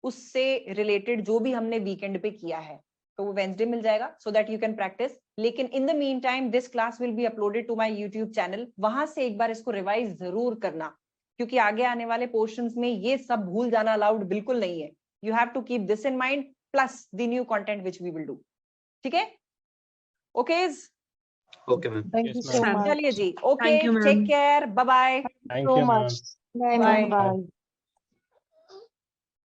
उससे रिलेटेड जो भी हमने वीकेंड पे किया है तो वो वेंसडे मिल जाएगा, so that you can practice. लेकिन in the mean time this class will be uploaded to my YouTube channel, वहां से एक बार इसको रिवाइज जरूर करना, क्योंकि आगे आने वाले पोर्शंस में ये सब भूल जाना अलाउड बिल्कुल नहीं है। You have to keep this in mind plus the new content which we will do. ठीक है? Okays? Okay, ma'am. Thank you so much. चलिए जी, okay, Thank you, ma'am. Take care, bye bye. Thank you, ma'am. Bye, Bye. ma'am. Bye.